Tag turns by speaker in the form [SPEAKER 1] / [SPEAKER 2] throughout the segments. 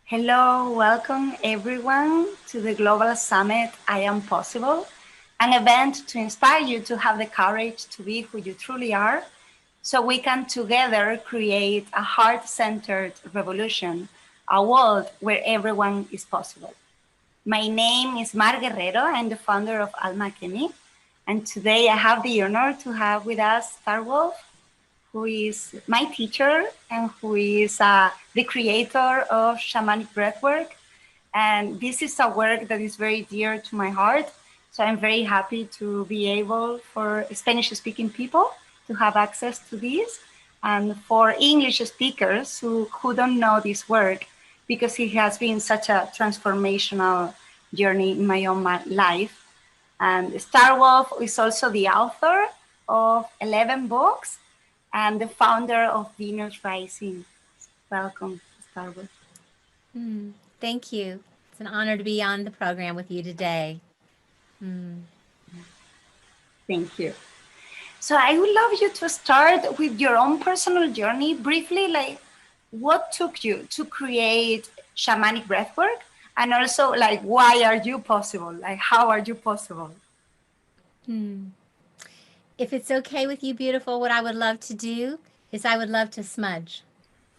[SPEAKER 1] Hello, welcome everyone to the Global Summit I Am Possible, an event to inspire you to have the courage to be who you truly are so we can together create a heart-centered revolution, a world where everyone is possible. My name is Mar Guerrero. I'm the founder of Alma Alchemy, and today I have the honor to have with us Star Wolf, who is my teacher and who is the creator of Shamanic Breathwork. And this is a work that is very dear to my heart. So I'm very happy to be able for Spanish speaking people to have access to this and for English speakers who don't know this work because it has been such a transformational journey in my own life. And Star Wolf is also the author of 11 books and the founder of Venus Rising. Welcome, Star Wolf.
[SPEAKER 2] Thank you. It's an honor to be on the program with you today.
[SPEAKER 1] Thank you. So I would love you to start with your own personal journey briefly, like what took you to create shamanic breathwork, and also like why are you possible? Like how are you possible?
[SPEAKER 2] If it's okay with you, beautiful, what I would love to do is I would love to smudge.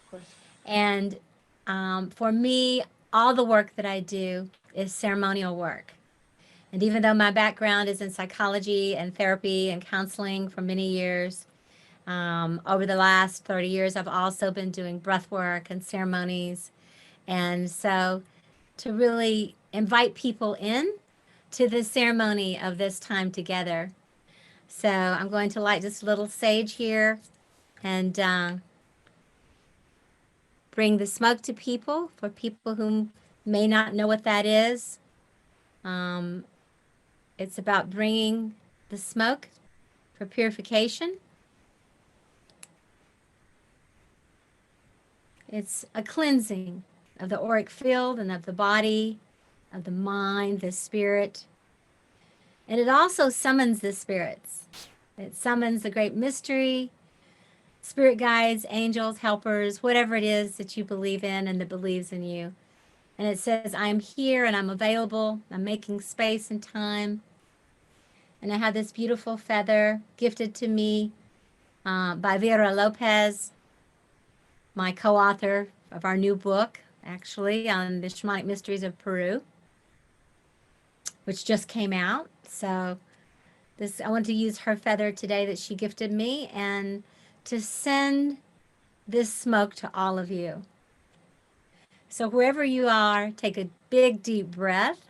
[SPEAKER 1] Of course.
[SPEAKER 2] And for me, all the work that I do is ceremonial work. And even though my background is in psychology and therapy and counseling for many years, over the last 30 years, I've also been doing breath work and ceremonies. And so to really invite people in to the ceremony of this time together. So I'm going to light just a little sage here and bring the smoke to people for people who may not know what that is. Um, it's about bringing the smoke for purification. It's a cleansing of the auric field and of the body, of the mind, the spirit. And it also summons the spirits. It summons the great mystery, spirit guides, angels, helpers, whatever it is that you believe in and that believes in you. And it says, I am here and I'm available. I'm making space and time. And I have this beautiful feather gifted to me by Vera Lopez, my co-author of our new book, actually, on the Shamanic Mysteries of Peru, which just came out. So I want to use her feather today that she gifted me and to send this smoke to all of you. So wherever you are, take a big deep breath,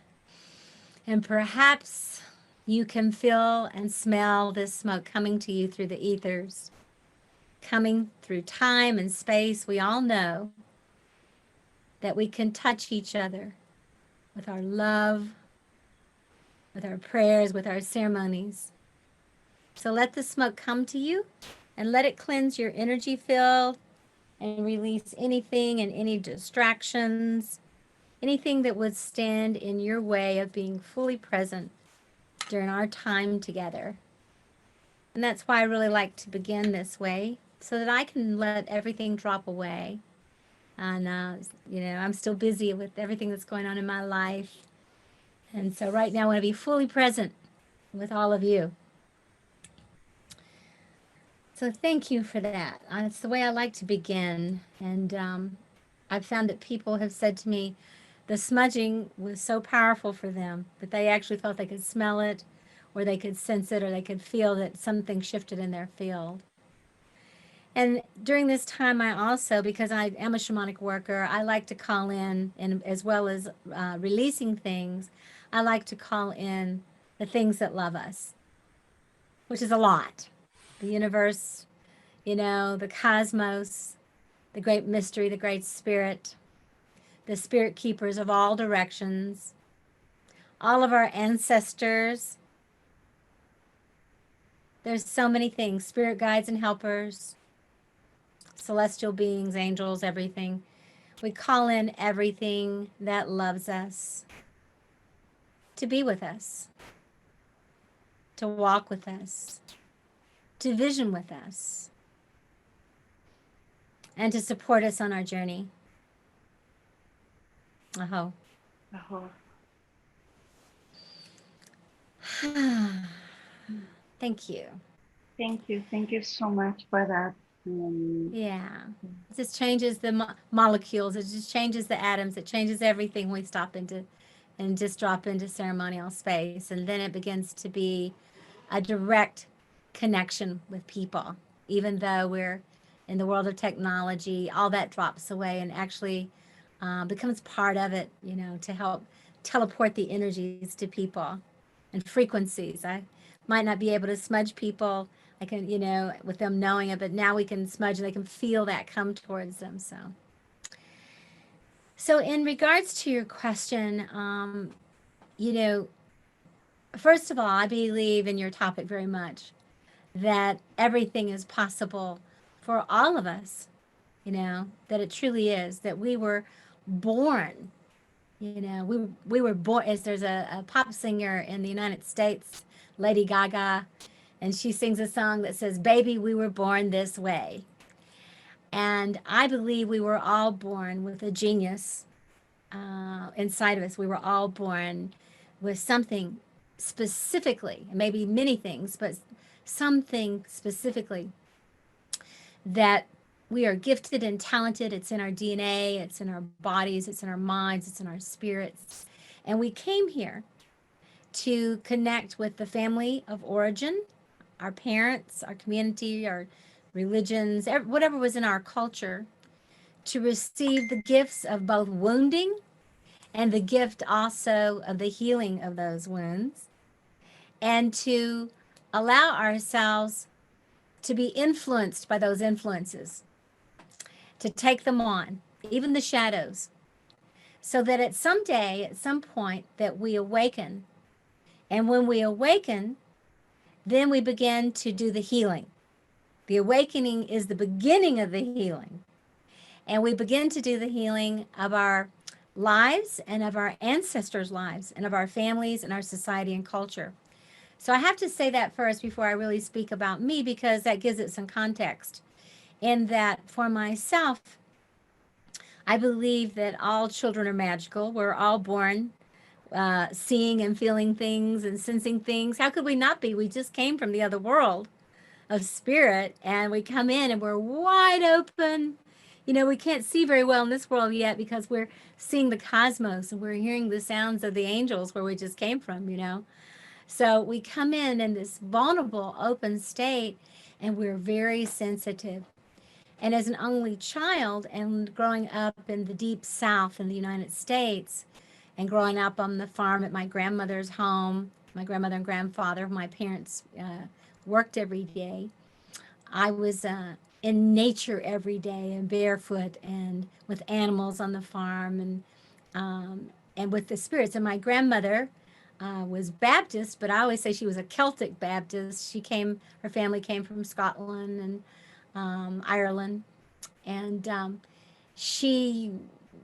[SPEAKER 2] and perhaps you can feel and smell this smoke coming to you through the ethers, coming through time and space. We all know that we can touch each other with our love, with our prayers, with our ceremonies. So let the smoke come to you and let it cleanse your energy field and release anything and any distractions, anything that would stand in your way of being fully present during our time together. And that's why I really like to begin this way, so that I can let everything drop away. And, I'm still busy with everything that's going on in my life. And so right now I want to be fully present with all of you. So thank you for that. It's the way I like to begin. And I've found that people have said to me the smudging was so powerful for them that they actually felt they could smell it, or they could sense it, or they could feel that something shifted in their field. And during this time, I also, because I am a shamanic worker, I like to call in, and as well as releasing things, I like to call in the things that love us, which is a lot. The universe, the cosmos, the great mystery, the great spirit, the spirit keepers of all directions, all of our ancestors. There's so many things, spirit guides and helpers, celestial beings, angels, everything. We call in everything that loves us to be with us, to walk with us, to vision with us, and to support us on our journey. Aho.
[SPEAKER 1] Aho.
[SPEAKER 2] Thank you.
[SPEAKER 1] Thank you. Thank you so much for that.
[SPEAKER 2] Yeah. It just changes the molecules. It just changes the atoms. It changes everything when we stop into and just drop into ceremonial space. And then it begins to be a direct connection with people. Even though we're in the world of technology, all that drops away and actually becomes part of it, you know, to help teleport the energies to people and frequencies. I might not be able to smudge people, I can, you know, with them knowing it, but now we can smudge and they can feel that come towards them. So in regards to your question, you know, first of all, I believe in your topic very much that everything is possible for all of us, you know, that it truly is, that we were born, you know, we were born, as there's a pop singer in the United States, Lady Gaga, and she sings a song that says, "Baby, we were born this way." And I believe we were all born with a genius inside of us. We were all born with something specifically, maybe many things, but something specifically that we are gifted and talented. It's in our DNA, it's in our bodies, it's in our minds, it's in our spirits. And we came here to connect with the family of origin, our parents, our community, our religions, whatever was in our culture, to receive the gifts of both wounding and the gift also of the healing of those wounds, and to allow ourselves to be influenced by those influences, to take them on, even the shadows, so that at some day, at some point, that we awaken. And when we awaken, then we begin to do the healing. The awakening is the beginning of the healing. And we begin to do the healing of our lives and of our ancestors' lives and of our families and our society and culture. So I have to say that first before I really speak about me, because that gives it some context. In that, for myself, I believe that all children are magical. We're all born seeing and feeling things and sensing things. How could we not be? We just came from the other world of spirit, and we come in and we're wide open. You know, we can't see very well in this world yet because we're seeing the cosmos and we're hearing the sounds of the angels where we just came from, you know. So we come in this vulnerable, open state, and we're very sensitive. And as an only child and growing up in the deep South in the United States and growing up on the farm at my grandmother's home, my grandmother and grandfather, my parents worked every day. I was in nature every day and barefoot and with animals on the farm and with the spirits. And my grandmother was Baptist, but I always say she was a Celtic Baptist. Her family came from Scotland and Ireland, and she,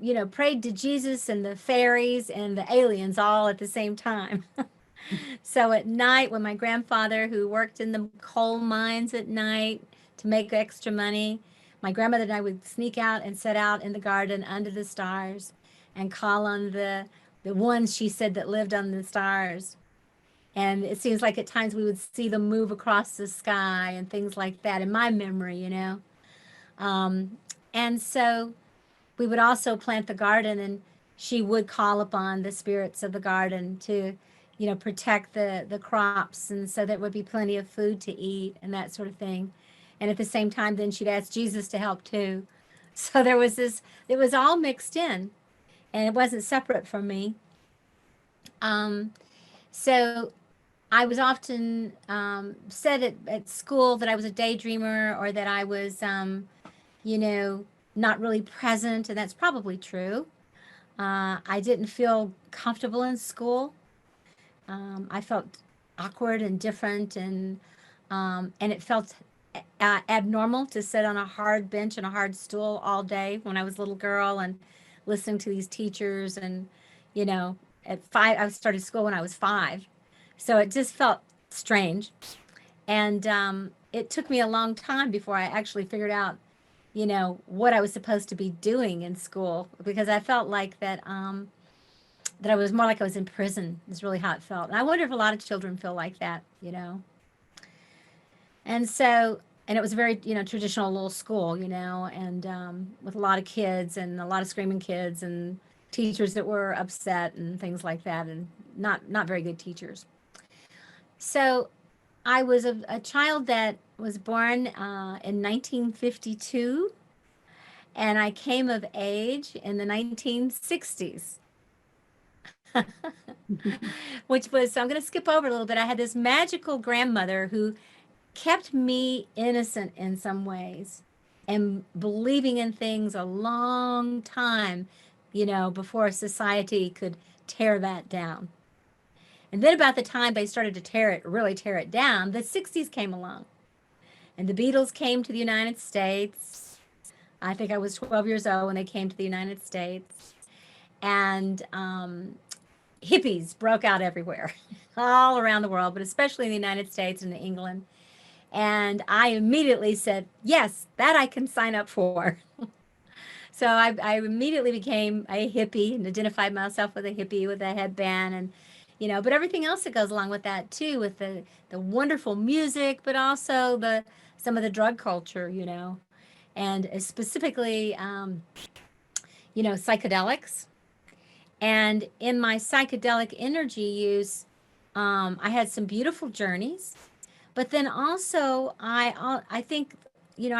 [SPEAKER 2] you know, prayed to Jesus and the fairies and the aliens all at the same time. So at night, when my grandfather, who worked in the coal mines at night to make extra money, my grandmother and I would sneak out and sit out in the garden under the stars and call on the ones she said that lived on the stars. And it seems like at times we would see them move across the sky and things like that in my memory, you know. And so we would also plant the garden, and she would call upon the spirits of the garden to, you know, protect the crops, and so there would be plenty of food to eat and that sort of thing. And at the same time, then she'd ask Jesus to help too. So there was this, it was all mixed in, and it wasn't separate from me. So I was often said at school that I was a daydreamer, or that I was, you know, not really present, and that's probably true. I didn't feel comfortable in school. I felt awkward and different, and it felt abnormal to sit on a hard bench and a hard stool all day when I was a little girl and listening to these teachers. And, you know, at 5, I started school when I was 5. So it just felt strange. And it took me a long time before I actually figured out you know, what I was supposed to be doing in school, because I felt like that, that I was more like I was in prison is really how it felt. And I wonder if a lot of children feel like that, you know. And so, and it was a very, you know, traditional little school, you know, and with a lot of kids and a lot of screaming kids and teachers that were upset and things like that, and not very good teachers. So I was a child that was born in 1952, and I came of age in the 1960s. Which was, so I'm going to skip over a little bit. I had this magical grandmother who kept me innocent in some ways and believing in things a long time, you know, before society could tear that down. And then about the time they started to really tear it down, the 60s came along. And the Beatles came to the United States. I think I was 12 years old when they came to the United States. And hippies broke out everywhere, all around the world, but especially in the United States and England. And I immediately said, yes, that I can sign up for. So I immediately became a hippie and identified myself with a hippie with a headband and, you know, but everything else that goes along with that too, with the wonderful music, but also some of the drug culture, you know, and specifically, you know, psychedelics. And in my psychedelic energy use, I had some beautiful journeys, but then also I think, you know,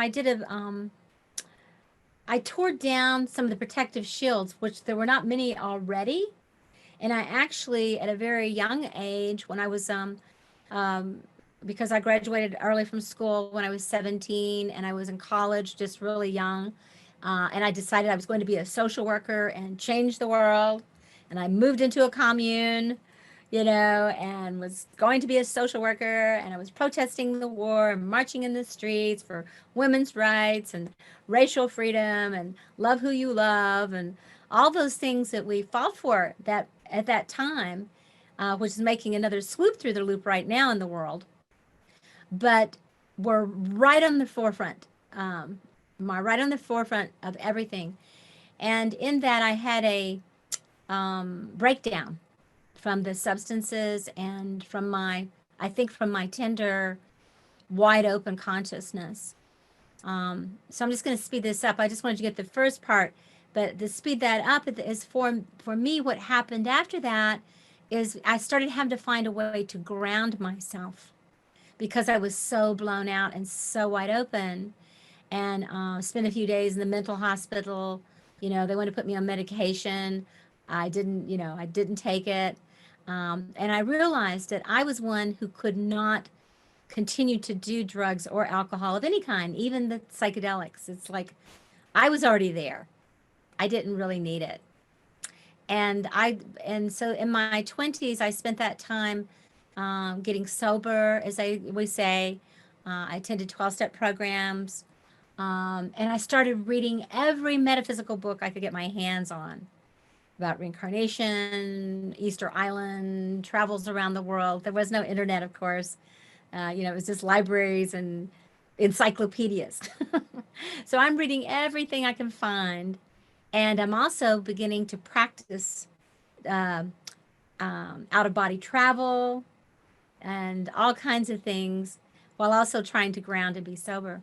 [SPEAKER 2] I tore down some of the protective shields, which there were not many already. And I actually, at a very young age, when I was, because I graduated early from school when I was 17 and I was in college just really young. And I decided I was going to be a social worker and change the world. And I moved into a commune, you know, and was going to be a social worker. And I was protesting the war and marching in the streets for women's rights and racial freedom and love who you love and all those things that we fought for that at that time, which is making another swoop through the loop right now in the world. But we're right on the forefront, right on the forefront of everything. And in that, I had a breakdown from the substances and from I think from my tender, wide open consciousness. So I'm just going to speed this up. I just wanted to get the first part, but to speed that up is for me, what happened after that is I started having to find a way to ground myself because I was so blown out and so wide open, and spent a few days in the mental hospital. You know, they wanted to put me on medication. I didn't take it. And I realized that I was one who could not continue to do drugs or alcohol of any kind, even the psychedelics. It's like I was already there. I didn't really need it. And so in my 20s, I spent that time getting sober, as we say. I attended 12-step programs. And I started reading every metaphysical book I could get my hands on about reincarnation, Easter Island, travels around the world. There was no internet, of course. You know, it was just libraries and encyclopedias. So I'm reading everything I can find. And I'm also beginning to practice out-of-body travel and all kinds of things while also trying to ground and be sober.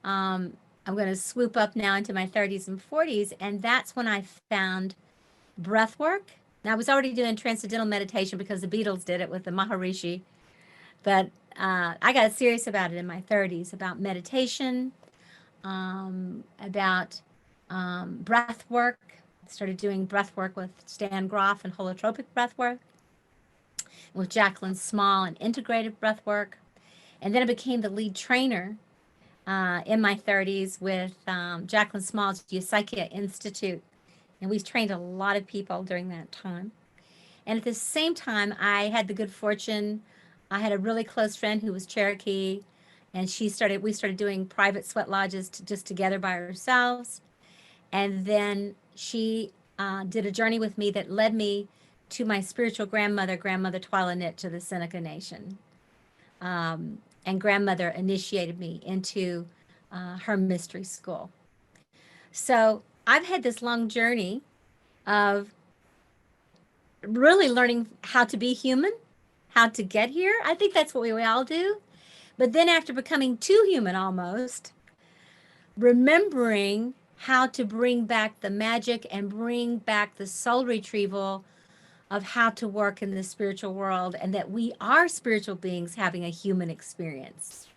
[SPEAKER 2] I'm going to swoop up now into my 30s and 40s, and that's when I found breath work. Now, I was already doing transcendental meditation because the Beatles did it with the Maharishi, but I got serious about it in my 30s, about meditation, about breath work. Started doing breath work with Stan Groff and holotropic breath work, with Jacqueline Small and integrative breath work. And then I became the lead trainer in my 30s with Jacqueline Small's Yosaikia Institute. And we've trained a lot of people during that time. And at the same time, I had the good fortune, I had a really close friend who was Cherokee, and we started doing private sweat lodges just together by ourselves. And then she did a journey with me that led me to my spiritual grandmother Twyla Knit, to the Seneca Nation. And grandmother initiated me into her mystery school. So I've had this long journey of really learning how to be human, how to get here. I think that's what we all do. But then after becoming too human almost, remembering how to bring back the magic and bring back the soul retrieval of how to work in the spiritual world, and that we are spiritual beings having a human experience,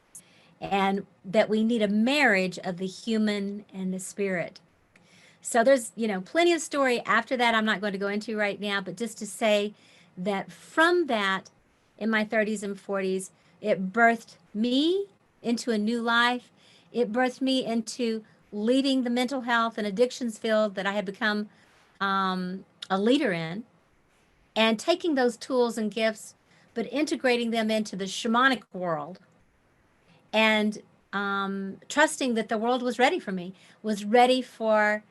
[SPEAKER 2] and that we need a marriage of the human and the spirit. So there's, plenty of story after that I'm not going to go into right now, but just to say that from that, in my 30s and 40s, it birthed me into a new life. It birthed me into leading the mental health and addictions field that I had become a leader in, and taking those tools and gifts, but integrating them into the shamanic world, and trusting that the world was ready for me, was ready for,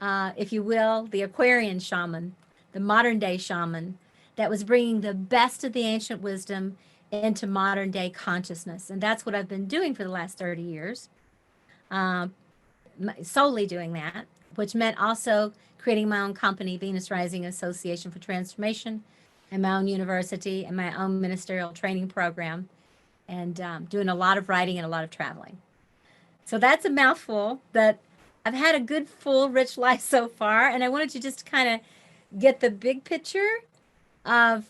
[SPEAKER 2] if you will, the Aquarian shaman, the modern day shaman, that was bringing the best of the ancient wisdom into modern day consciousness. And that's what I've been doing for the last 30 years, solely doing that, which meant also creating my own company, Venus Rising Association for Transformation, and my own university and my own ministerial training program, and doing a lot of writing and a lot of traveling. So that's a mouthful, that I've had a good, full, rich life so far. And I wanted to just kind of get the big picture of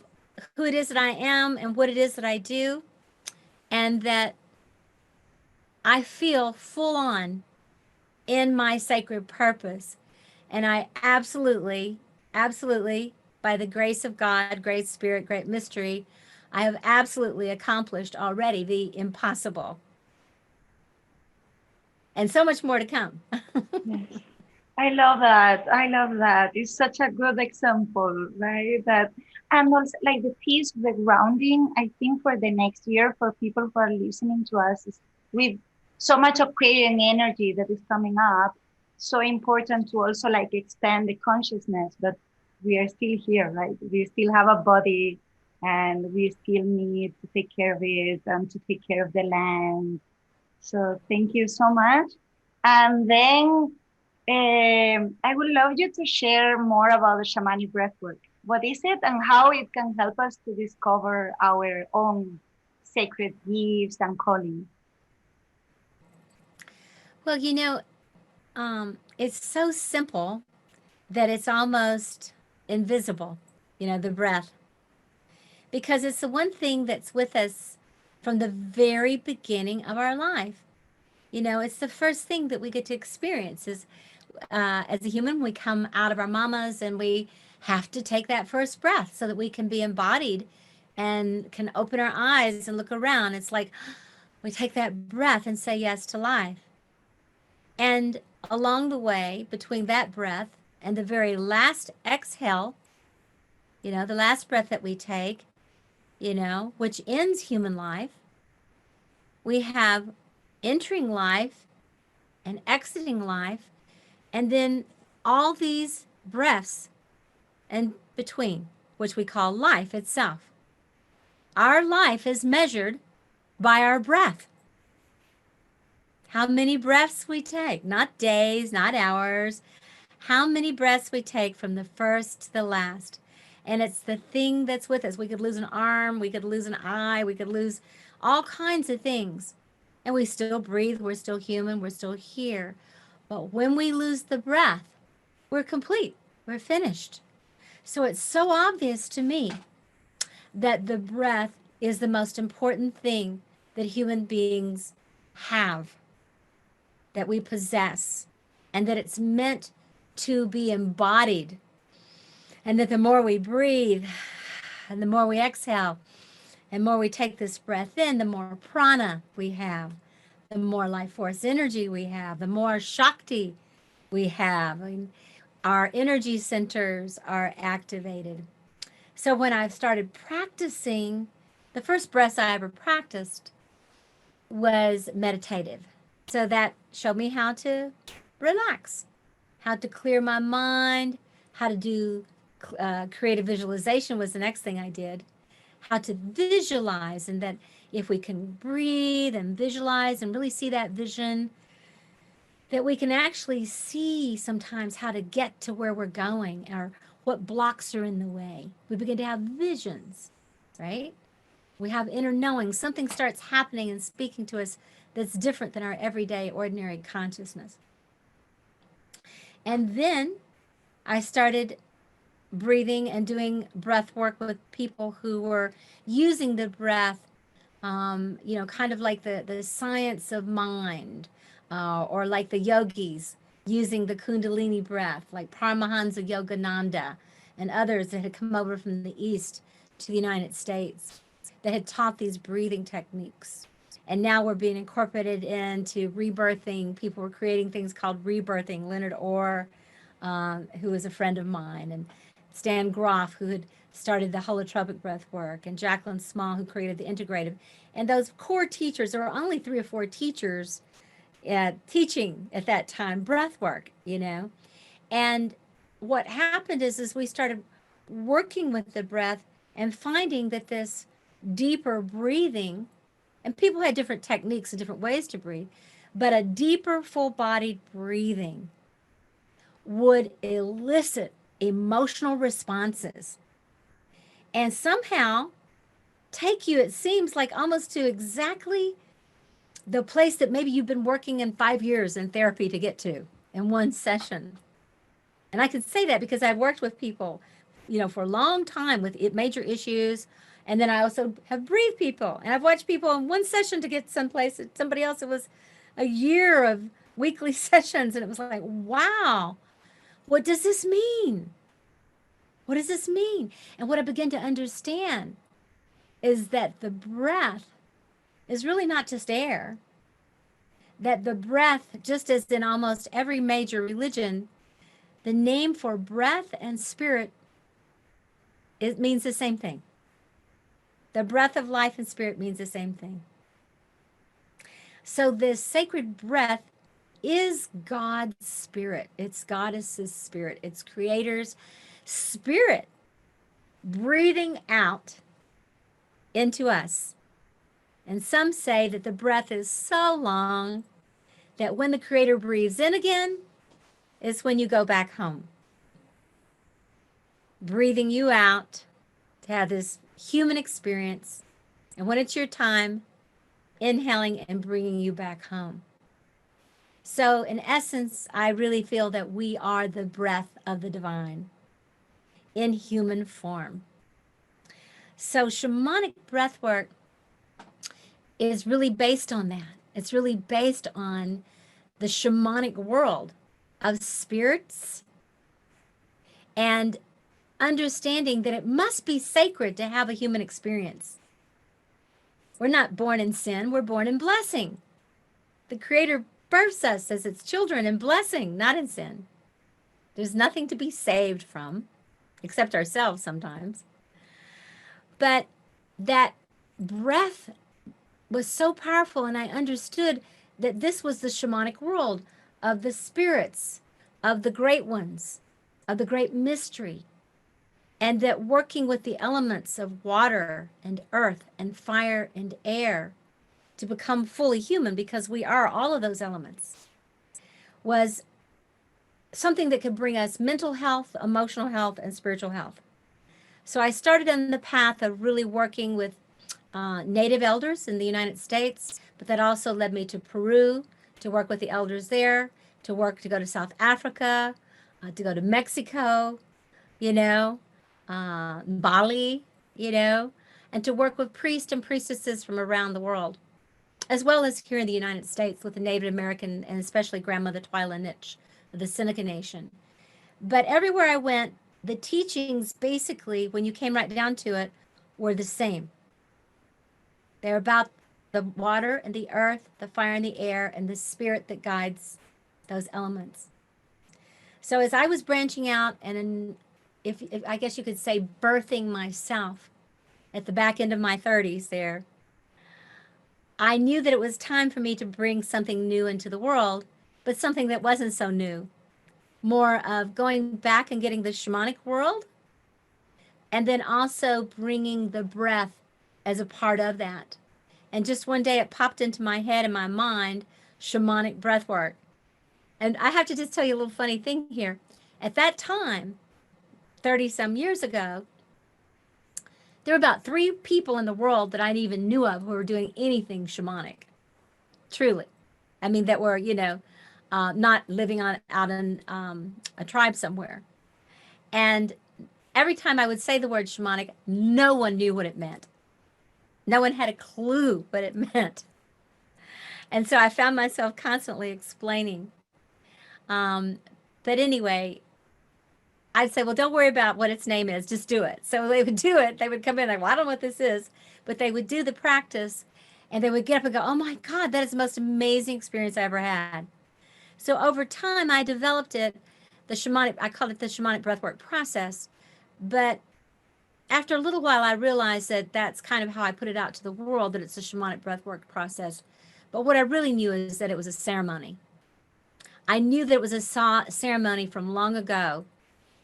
[SPEAKER 2] who it is that I am and what it is that I do, and that I feel full on in my sacred purpose. And I absolutely, by the grace of God, great spirit, great mystery, I have absolutely accomplished already the impossible. And so much more to come.
[SPEAKER 1] Yes. I love that. I love that. It's such a good example, right? That, and also like the piece, the grounding, I think for the next year, for people who are listening to us, is with so much of creating energy that is coming up, so important to also like expand the consciousness that we are still here, right? We still have a body, and we still need to take care of it and to take care of the land. So thank you so much. And then I would love you to share more about the shamanic breathwork. What is it and how it can help us to discover our own sacred gifts and calling?
[SPEAKER 2] Well, it's so simple that it's almost invisible, the breath, because it's the one thing that's with us from the very beginning of our life. It's the first thing that we get to experience is, as a human, we come out of our mamas and we have to take that first breath so that we can be embodied and can open our eyes and look around. It's like we take that breath and say yes to life. And along the way, between that breath and the very last exhale, the last breath that we take, which ends human life, we have entering life and exiting life, and then all these breaths in between, which we call life itself. Our life is measured by our breath. How many breaths we take, not days, not hours, how many breaths we take from the first to the last. And it's the thing that's with us. We could lose an arm, we could lose an eye, we could lose all kinds of things. And we still breathe, we're still human, we're still here. But when we lose the breath, we're complete, we're finished. So it's so obvious to me that the breath is the most important thing that human beings have, that we possess, and that it's meant to be embodied. And that the more we breathe and the more we exhale and more we take this breath in, the more prana we have, the more life force energy we have, the more Shakti we have. Our energy centers are activated. So when I started practicing, the first breaths I ever practiced was meditative. So that showed me how to relax, how to clear my mind, how to do creative visualization was the next thing I did. How to visualize, and that if we can breathe and visualize and really see that vision that we can actually see sometimes how to get to where we're going or what blocks are in the way. We begin to have visions, right? We have inner knowing. Something starts happening and speaking to us that's different than our everyday, ordinary consciousness. And then I started breathing and doing breath work with people who were using the breath, kind of like the science of mind, or like the yogis using the Kundalini breath, like Paramahansa Yogananda and others that had come over from the East to the United States that had taught these breathing techniques. And now we're being incorporated into rebirthing. People were creating things called rebirthing. Leonard Orr, who was a friend of mine, and Stan Groff, who had started the holotropic breath work, and Jacqueline Small, who created the integrative. And those core teachers, there were only 3 or 4 teachers teaching at that time breath work, And what happened is we started working with the breath and finding that this deeper breathing, and people had different techniques and different ways to breathe, but a deeper full-bodied breathing would elicit emotional responses and somehow take you, it seems like, almost to exactly the place that maybe you've been working in 5 years in therapy to get to in one session. And I can say that because I've worked with people, for a long time with major issues. And then I also have breathed people, and I've watched people in one session to get someplace. Somebody else, it was a year of weekly sessions. And it was like, wow, what does this mean? What does this mean? And what I began to understand is that the breath is really not just air. That the breath, just as in almost every major religion, the name for breath and spirit, it means the same thing. The breath of life and spirit means the same thing. So this sacred breath is God's spirit. It's Goddess's spirit. It's Creator's spirit breathing out into us. And some say that the breath is so long that when the Creator breathes in again, is when you go back home. Breathing you out to have this human experience. And when it's your time, inhaling and bringing you back home. So in essence, I really feel that we are the breath of the divine in human form. So shamanic breathwork is really based on that. It's really based on the shamanic world of spirits and understanding that it must be sacred to have a human experience. We're not born in sin, we're born in blessing. The Creator births us as its children in blessing, not in sin. There's nothing to be saved from, except ourselves sometimes. But that breath was so powerful, and I understood that this was the shamanic world of the spirits, of the great ones, of the great mystery, and that working with the elements of water and earth and fire and air to become fully human, because we are all of those elements, was something that could bring us mental health, emotional health, and spiritual health. So I started on the path of really working with Native elders in the United States, but that also led me to Peru to work with the elders there, to go to South Africa, to go to Mexico, Bali, and to work with priests and priestesses from around the world, as well as here in the United States with the Native American and especially Grandmother Twyla Nitsch of the Seneca Nation. But everywhere I went, the teachings basically, when you came right down to it, were the same. They're about the water and the earth, the fire and the air, and the spirit that guides those elements. So as I was branching out and if I guess you could say birthing myself at the back end of my 30s there, I knew that it was time for me to bring something new into the world, but something that wasn't so new. More of going back and getting the shamanic world, and then also bringing the breath as a part of that. And just one day it popped into my head and my mind, shamanic breathwork. And I have to just tell you a little funny thing here. At that time, 30 some years ago, there were about 3 people in the world that I even knew of who were doing anything shamanic. Truly. I mean, that were, not living out in a tribe somewhere. And every time I would say the word shamanic, no one knew what it meant. No one had a clue what it meant. And so I found myself constantly explaining. But anyway, I'd say, well, don't worry about what its name is. Just do it. So they would do it. They would come in like, well, I don't know what this is. But they would do the practice and they would get up and go, oh my God, that is the most amazing experience I ever had. So over time, I developed it, I called it the shamanic breathwork process. But after a little while, I realized that that's kind of how I put it out to the world, that it's a shamanic breathwork process. But what I really knew is that it was a ceremony. I knew that it was a ceremony from long ago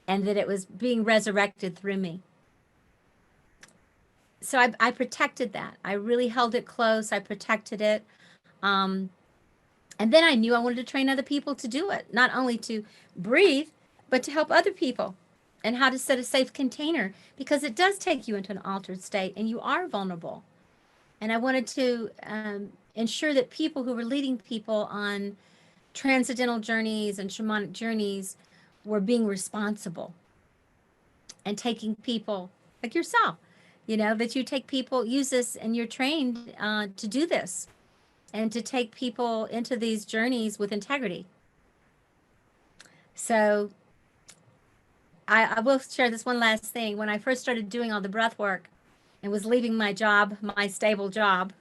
[SPEAKER 2] and that it was being resurrected through me. So I protected that. I really held it close. I protected it. And then I knew I wanted to train other people to do it, not only to breathe, but to help other people and how to set a safe container, because it does take you into an altered state and you are vulnerable. And I wanted to ensure that people who were leading people on transcendental journeys and shamanic journeys were being responsible and taking people like yourself, that you take people, use this, and you're trained to do this and to take people into these journeys with integrity. So I will share this one last thing. When I first started doing all the breath work and was leaving my job, my stable job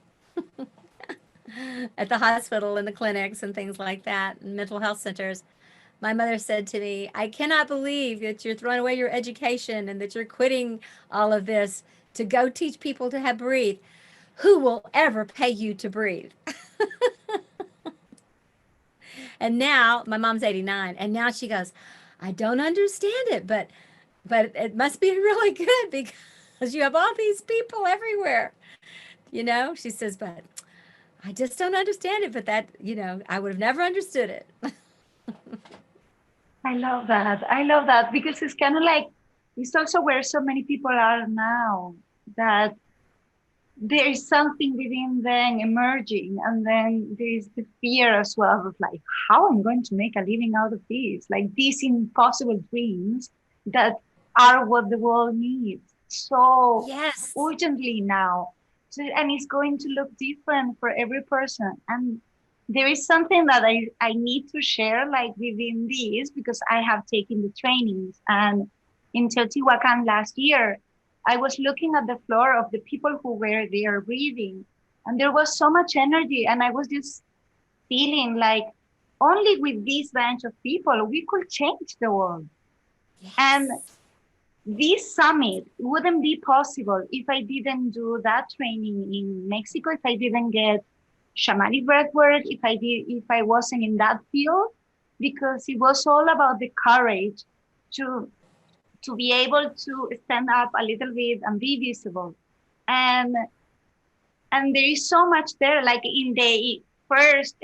[SPEAKER 2] at the hospital and the clinics and things like that, and mental health centers, my mother said to me, I cannot believe that you're throwing away your education and that you're quitting all of this to go teach people to have breathe. Who will ever pay you to breathe? And now my mom's 89, and now she goes, I don't understand it, but it must be really good because you have all these people everywhere. She says, but I just don't understand it, but that, I would have never understood it.
[SPEAKER 1] I love that. I love that because it's kind of like, it's also where so many people are now, that there is something within them emerging, and then there is the fear as well of like, how I'm going to make a living out of this, like these impossible dreams that are what the world needs so
[SPEAKER 2] Yes.
[SPEAKER 1] urgently now. So, and it's going to look different for every person. And there is something that I need to share, like within this, because I have taken the trainings, and in Teotihuacan last year, I was looking at the floor of the people who were there breathing, and there was so much energy, and I was just feeling like only with this bunch of people we could change the world.
[SPEAKER 2] Yes.
[SPEAKER 1] And this summit wouldn't be possible if I didn't do that training in Mexico, if I didn't get shamanic breathwork, if I wasn't in that field, because it was all about the courage to be able to stand up a little bit and be visible. And there is so much there. Like in the first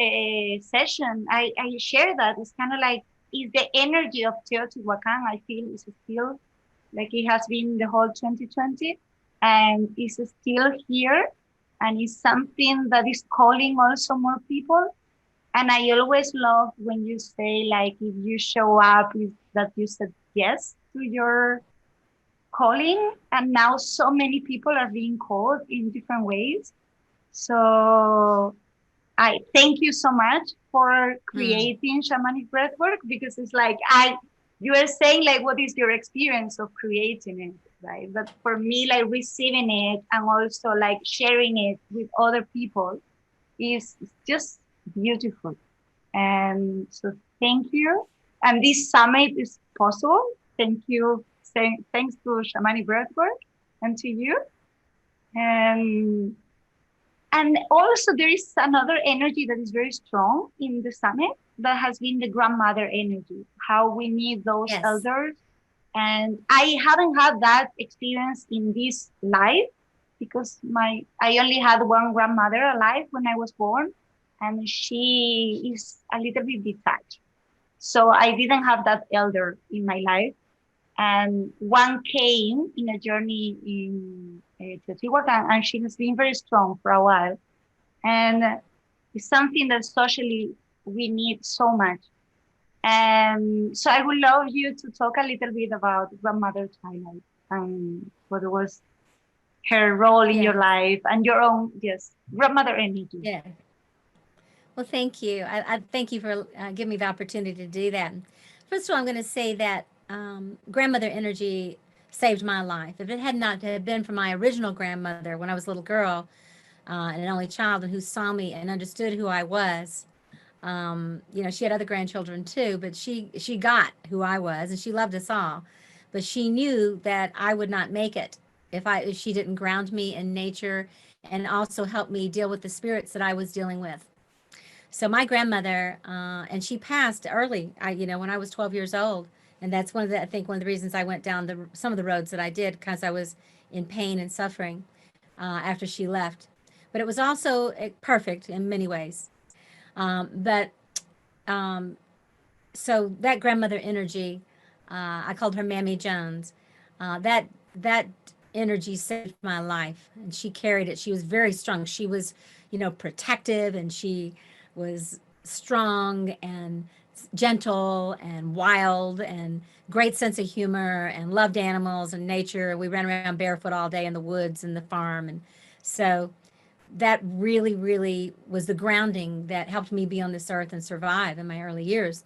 [SPEAKER 1] session, I share that it's kind of like, is the energy of Teotihuacan, I feel, is still like it has been the whole 2020, and is still here, and it's something that is calling also more people. And I always love when you say, like, if you show up, is that you said yes to your calling, and now so many people are being called in different ways. So I thank you so much for creating Shamanic Breathwork, because it's like you are saying like, what is your experience of creating it, right? But for me, like receiving it and also like sharing it with other people is just beautiful. And so thank you. And this summit is possible. Thank you. Thanks to Shamanic Breathwork and to you. And also there is another energy that is very strong in the summit that has been the grandmother energy, how we need those elders. And I haven't had that experience in this life because I only had one grandmother alive when I was born, and she is a little bit detached. So I didn't have that elder in my life. And one came in a journey in Teotihuacan, and she has been very strong for a while. And it's something that socially we need so much. And so I would love you to talk a little bit about grandmother Twilight and what was her role in your
[SPEAKER 2] Yeah.
[SPEAKER 1] life and your own, yes, grandmother energy.
[SPEAKER 2] Yeah. Well, thank you. I thank you for giving me the opportunity to do that. First of all, I'm going to say that grandmother energy saved my life. If it had not have been for my original grandmother when I was a little girl and an only child, and who saw me and understood who I was, you know, she had other grandchildren too, but she got who I was, and she loved us all. But she knew that I would not make it if she didn't ground me in nature and also help me deal with the spirits that I was dealing with. So my grandmother, and she passed early. You know, when I was 12 years old, and that's I think one of the reasons I went down some of the roads that I did, because I was in pain and suffering after she left. But it was also perfect in many ways. But so that grandmother energy, I called her Mammy Jones. That energy saved my life, and she carried it. She was very strong. She was, you know, protective, and she was strong and gentle and wild and great sense of humor and loved animals and nature. We ran around barefoot all day in the woods and the farm, and so that really, really was the grounding that helped me be on this earth and survive in my early years.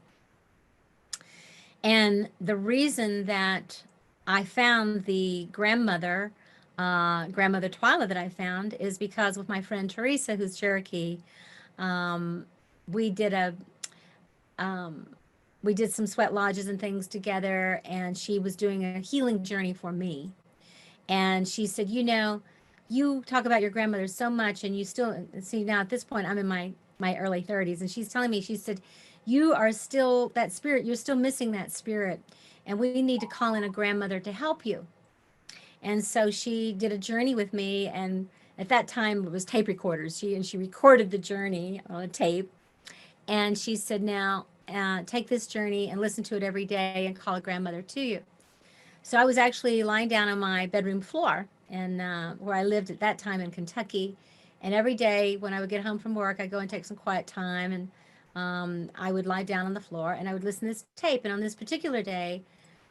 [SPEAKER 2] And the reason that I found the grandmother Twyla that I found, is because with my friend Teresa, who's Cherokee, we did we did some sweat lodges and things together, and she was doing a healing journey for me. And she said, you know, you talk about your grandmother so much, and you still see, now at this point I'm in my early 30s, and she's telling me, she said, you are still that spirit, you're still missing that spirit, and we need to call in a grandmother to help you. And so she did a journey with me, and at that time it was tape recorders. She recorded the journey on a tape, and she said, now take this journey and listen to it every day and call a grandmother to you. So I was actually lying down on my bedroom floor, and where I lived at that time in Kentucky. And every day when I would get home from work, I'd go and take some quiet time, and I would lie down on the floor and I would listen to this tape. And on this particular day,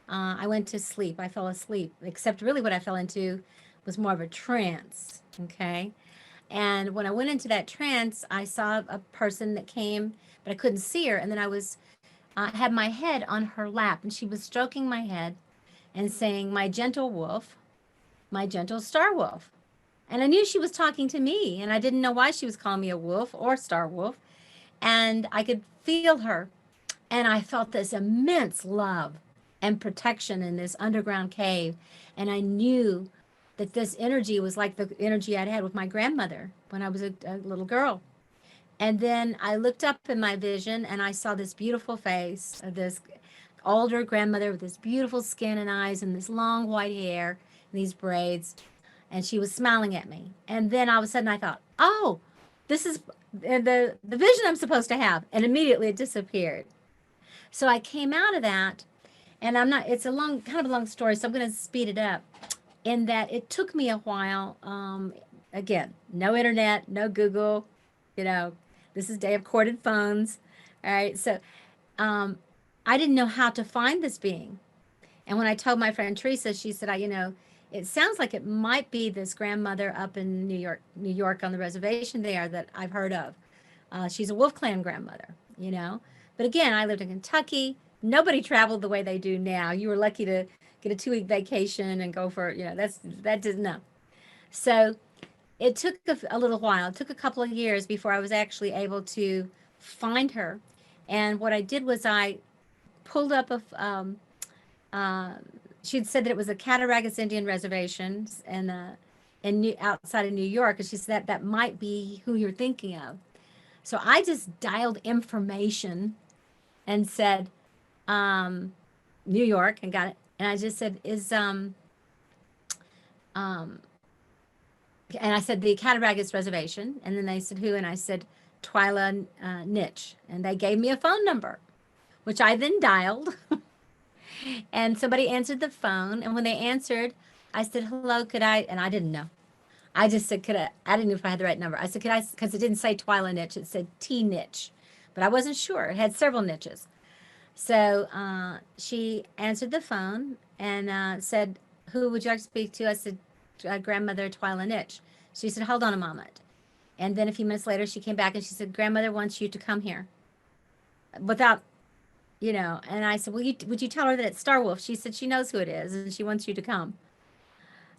[SPEAKER 2] I went to sleep. I fell asleep, except really what I fell into was more of a trance. Okay. And when I went into that trance, I saw a person that came, but I couldn't see her. And then I had my head on her lap, and she was stroking my head and saying, my gentle wolf, my gentle star wolf. And I knew she was talking to me, and I didn't know why she was calling me a wolf or star wolf. And I could feel her. And I felt this immense love and protection in this underground cave. And I knew that this energy was like the energy I'd had with my grandmother when I was a little girl. And then I looked up in my vision, and I saw this beautiful face of this older grandmother with this beautiful skin and eyes and this long white hair and these braids. And she was smiling at me. And then all of a sudden I thought, oh, this is the vision I'm supposed to have. And immediately it disappeared. So I came out of that, and it's a kind of a long story, so I'm going to speed it up, in that it took me a while. Again, no internet, no Google, you know, this is day of corded phones. All right. So I didn't know how to find this being. And when I told my friend Teresa, she said, you know, it sounds like it might be this grandmother up in New York on the reservation there that I've heard of. She's a Wolf Clan grandmother, you know. But again, I lived in Kentucky. Nobody traveled the way they do now. You were lucky to get a 2-week vacation and go for, you know, that didn't know. So it took a little while. It took a couple of years before I was actually able to find her. And what I did was I pulled up she'd said that it was a Cattaraugus Indian reservation outside of New York, and she said that might be who you're thinking of. So I just dialed information and said New York, and got it. And I just said, and I said the Cattaraugus reservation, and then they said who, and I said Twyla Niche, and they gave me a phone number. which I then dialed. And somebody answered the phone. And when they answered, I said, hello, could I, and I didn't know. I just said, could I didn't know if I had the right number. I said, could I, because it didn't say Twyla niche, it said T niche, but I wasn't sure. It had several niches. So she answered the phone and said, who would you like to speak to? I said, grandmother Twyla niche. She said, hold on a moment. And then a few minutes later, she came back and she said, grandmother wants you to come here. Without, you know, and I said, would you tell her that it's Star Wolf? She said, she knows who it is and she wants you to come.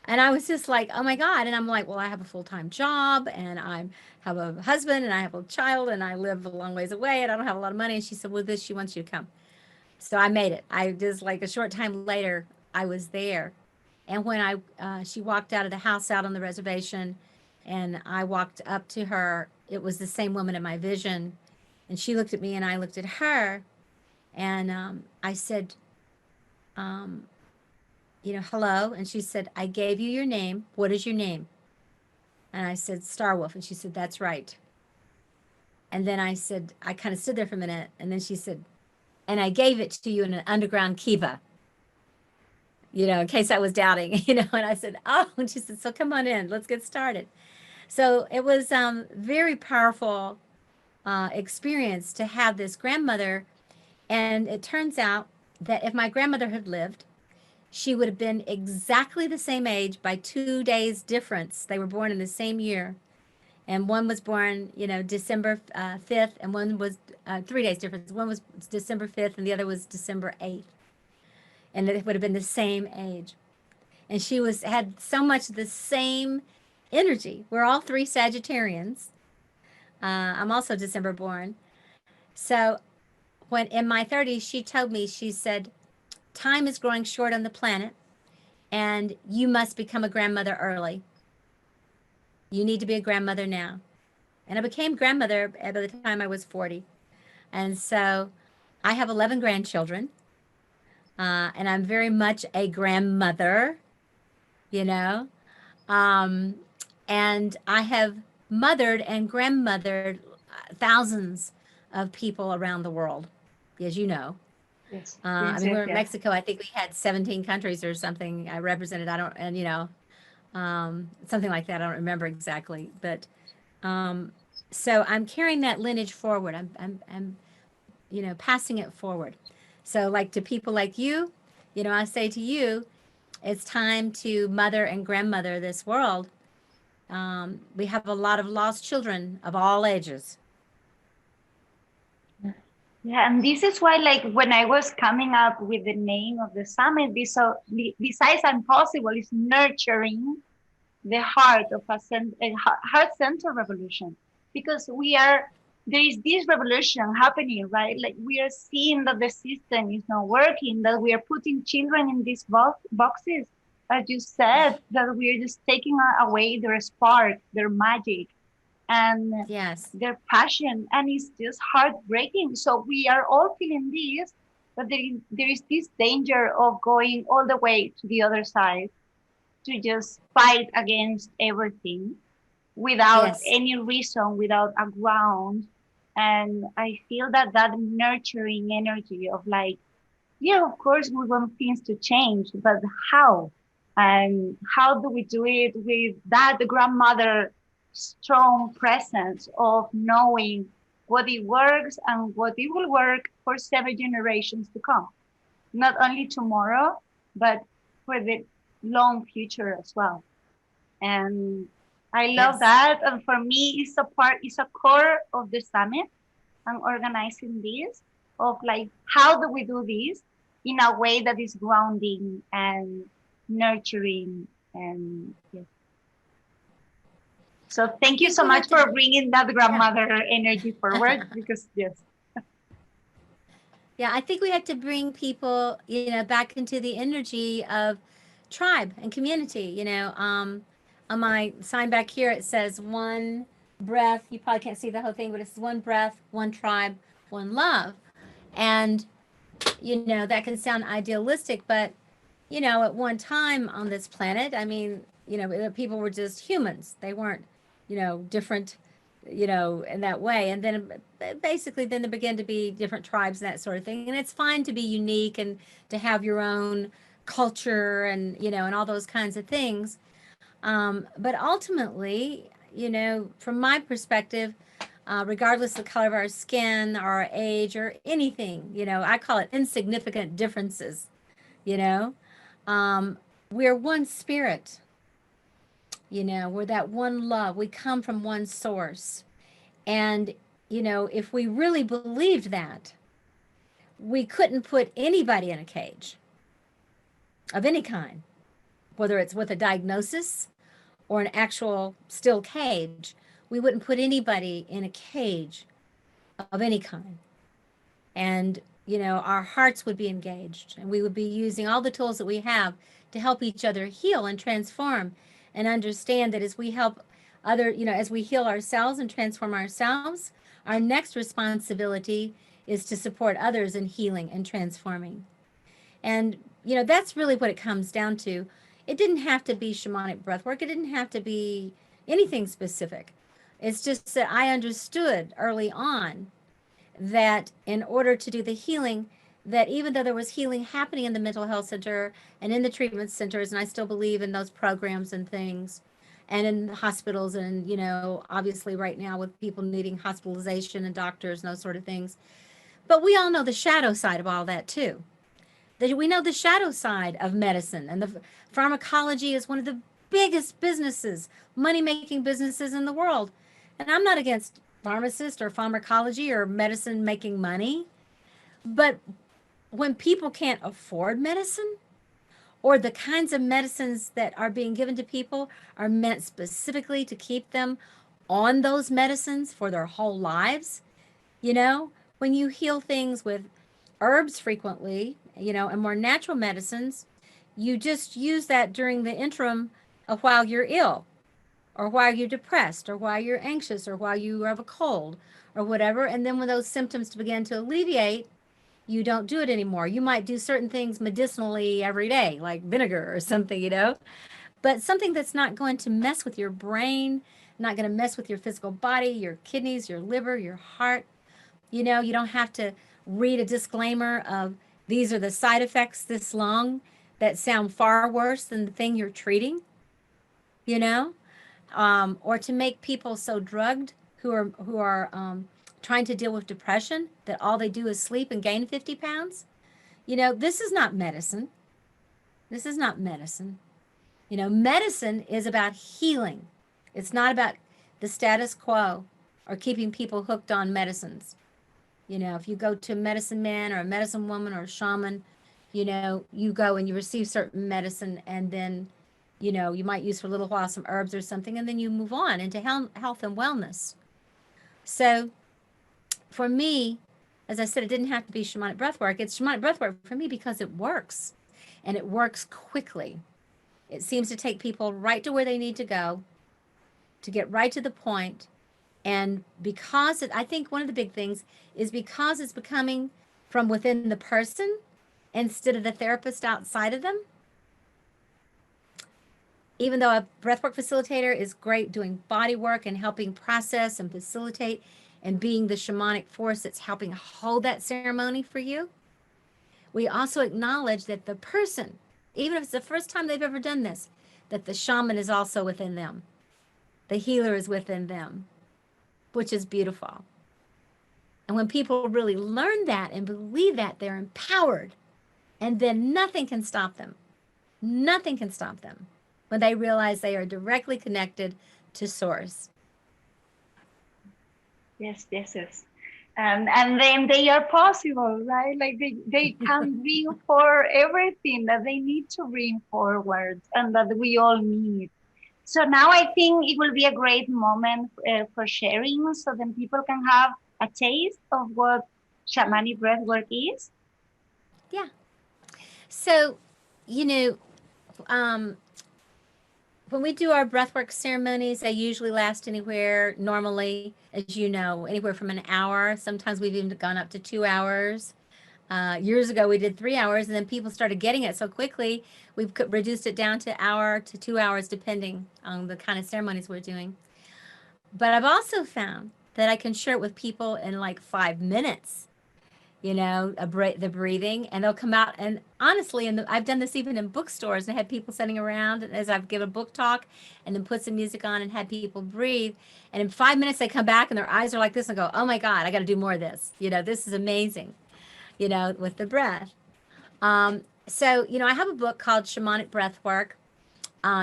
[SPEAKER 2] And I was just like, oh my God. And I'm like, well, I have a full-time job and I have a husband and I have a child and I live a long ways away and I don't have a lot of money. And she said, well, she wants you to come. So I made it. I just like a short time later, I was there. And when she walked out of the house out on the reservation and I walked up to her, it was the same woman in my vision. And she looked at me and I looked at her. And I said, you know, hello. And she said, I gave you your name. What is your name? And I said, Star Wolf. And she said, that's right. And then I said, I kind of stood there for a minute. And then she said, and I gave it to you in an underground kiva, you know, in case I was doubting, you know. And I said, oh, and she said, so come on in, let's get started. So it was very powerful experience to have this grandmother. And it turns out that if my grandmother had lived, she would have been exactly the same age by 2 days difference. They were born in the same year. And one was born, you know, December 5th, and one was 3 days difference. One was December 5th, and the other was December 8th. And it would have been the same age. And she had so much the same energy. We're all three Sagittarians. I'm also December born. So when in my 30s, she told me, she said, time is growing short on the planet, and you must become a grandmother early. You need to be a grandmother now. And I became grandmother by the time I was 40. And so I have 11 grandchildren, and I'm very much a grandmother, you know. And I have mothered and grandmothered thousands of people around the world, as you know.
[SPEAKER 1] Yes.
[SPEAKER 2] I mean, we're in Mexico. I think we had 17 countries or something I represented. And you know, something like that. I don't remember exactly, but so I'm carrying that lineage forward. I'm, you know, passing it forward. So like to people like you know, I say to you, it's time to mother and grandmother this world. We have a lot of lost children of all ages.
[SPEAKER 1] Yeah, and this is why, like, when I was coming up with the name of the summit, besides impossible, is nurturing the heart of a heart center revolution, because there is this revolution happening, right? Like, we are seeing that the system is not working, that we are putting children in these boxes, as you said, that we are just taking away their spark, their magic, and
[SPEAKER 2] yes,
[SPEAKER 1] their passion, and it's just heartbreaking. So we are all feeling this, but there is this danger of going all the way to the other side, to just fight against everything without
[SPEAKER 2] yes.
[SPEAKER 1] any reason, without a ground. And I feel that nurturing energy of like, yeah, of course we want things to change, but how? And how do we do it with that grandmother strong presence of knowing what it works and what it will work for 7 generations to come? Not only tomorrow, but for the long future as well. And I love
[SPEAKER 2] Yes.
[SPEAKER 1] that. And for me, it's a core of the summit and organizing this, of like, how do we do this in a way that is grounding and nurturing. And yes. So thank you so much for bringing that grandmother energy forward, because yes.
[SPEAKER 2] Yeah, I think we have to bring people, you know, back into the energy of tribe and community. You know, on my sign back here, it says one breath. You probably can't see the whole thing, but it's one breath, one tribe, one love. And, you know, that can sound idealistic, but, you know, at one time on this planet, I mean, you know, people were just humans. They weren't, you know, different you know, in that way. And then basically then there begin to be different tribes and that sort of thing. And it's fine to be unique and to have your own culture and, you know, and all those kinds of things. But ultimately, you know, from my perspective, regardless of the color of our skin or our age or anything, you know, I call it insignificant differences, you know, we're one spirit, you know, we're that one love. We come from one source. And, you know, if we really believed that, we couldn't put anybody in a cage of any kind, whether it's with a diagnosis or an actual steel cage. We wouldn't put anybody in a cage of any kind. And, you know, our hearts would be engaged and we would be using all the tools that we have to help each other heal and transform and understand that as we help other, you know, as we heal ourselves and transform ourselves, our next responsibility is to support others in healing and transforming. And, you know, that's really what it comes down to. It didn't have to be shamanic breathwork. It didn't have to be anything specific. It's just that I understood early on that in order to do the healing, that even though there was healing happening in the mental health center and in the treatment centers, and I still believe in those programs and things, and in hospitals, and, you know, obviously right now with people needing hospitalization and doctors and those sort of things. But we all know the shadow side of all that too. We know the shadow side of medicine, and the pharmacology is one of the biggest businesses, money-making businesses in the world. And I'm not against pharmacists or pharmacology or medicine making money, but when people can't afford medicine, or the kinds of medicines that are being given to people are meant specifically to keep them on those medicines for their whole lives, you know, when you heal things with herbs frequently, you know, and more natural medicines, you just use that during the interim of while you're ill, or while you're depressed, or while you're anxious, or while you have a cold, or whatever. And then when those symptoms begin to alleviate, you don't do it anymore. You might do certain things medicinally every day, like vinegar or something, you know, but something that's not going to mess with your brain, not going to mess with your physical body, your kidneys, your liver, your heart. You know, you don't have to read a disclaimer of these are the side effects this long that sound far worse than the thing you're treating, you know, or to make people so drugged who are trying to deal with depression that all they do is sleep and gain 50 pounds. You know, this is not medicine. This is not medicine. You know, medicine is about healing. It's not about the status quo or keeping people hooked on medicines. You know, if you go to a medicine man or a medicine woman or a shaman, you know, you go and you receive certain medicine, and then, you know, you might use for a little while some herbs or something, and then you move on into health and wellness. So for me, as I said, it didn't have to be shamanic breathwork. It's shamanic breathwork for me because it works, and it works quickly. It seems to take people right to where they need to go, to get right to the point. And because I think one of the big things is because it's becoming from within the person instead of the therapist outside of them. Even though a breathwork facilitator is great doing body work and helping process and facilitate and being the shamanic force that's helping hold that ceremony for you, we also acknowledge that the person, even if it's the first time they've ever done this, that the shaman is also within them. The healer is within them, which is beautiful. And when people really learn that and believe that, they're empowered. And then nothing can stop them. Nothing can stop them when they realize they are directly connected to source.
[SPEAKER 1] Yes, yes, yes. And then they are possible, right? Like they can bring for everything that they need to bring forward and that we all need. So now I think it will be a great moment for sharing, so then people can have a taste of what shamanic breathwork is.
[SPEAKER 2] Yeah. So, you know, when we do our breathwork ceremonies, they usually last anywhere, normally, as you know, anywhere from an hour. Sometimes we've even gone up to 2 hours. Years ago, we did 3 hours, and then people started getting it so quickly, we've reduced it down to 1 hour to 2 hours, depending on the kind of ceremonies we're doing. But I've also found that I can share it with people in like 5 minutes, you know, the breathing, and they'll come out. And honestly, I've done this even in bookstores and had people sitting around as I've given a book talk and then put some music on and had people breathe. And in 5 minutes, they come back and their eyes are like this and go, oh my God, I got to do more of this. You know, this is amazing, you know, with the breath. So, you know, I have a book called Shamanic Breathwork,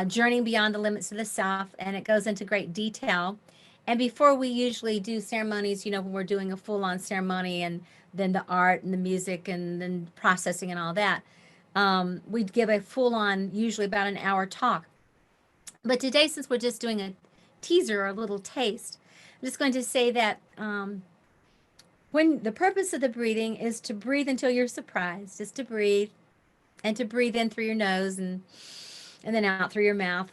[SPEAKER 2] Journeying Beyond the Limits of the Self, and it goes into great detail. And before we usually do ceremonies, you know, when we're doing a full-on ceremony and then the art and the music and then processing and all that, we'd give a full-on, usually about an hour talk. But today, since we're just doing a teaser or a little taste, I'm just going to say that when the purpose of the breathing is to breathe until you're surprised, just to breathe and to breathe in through your nose and then out through your mouth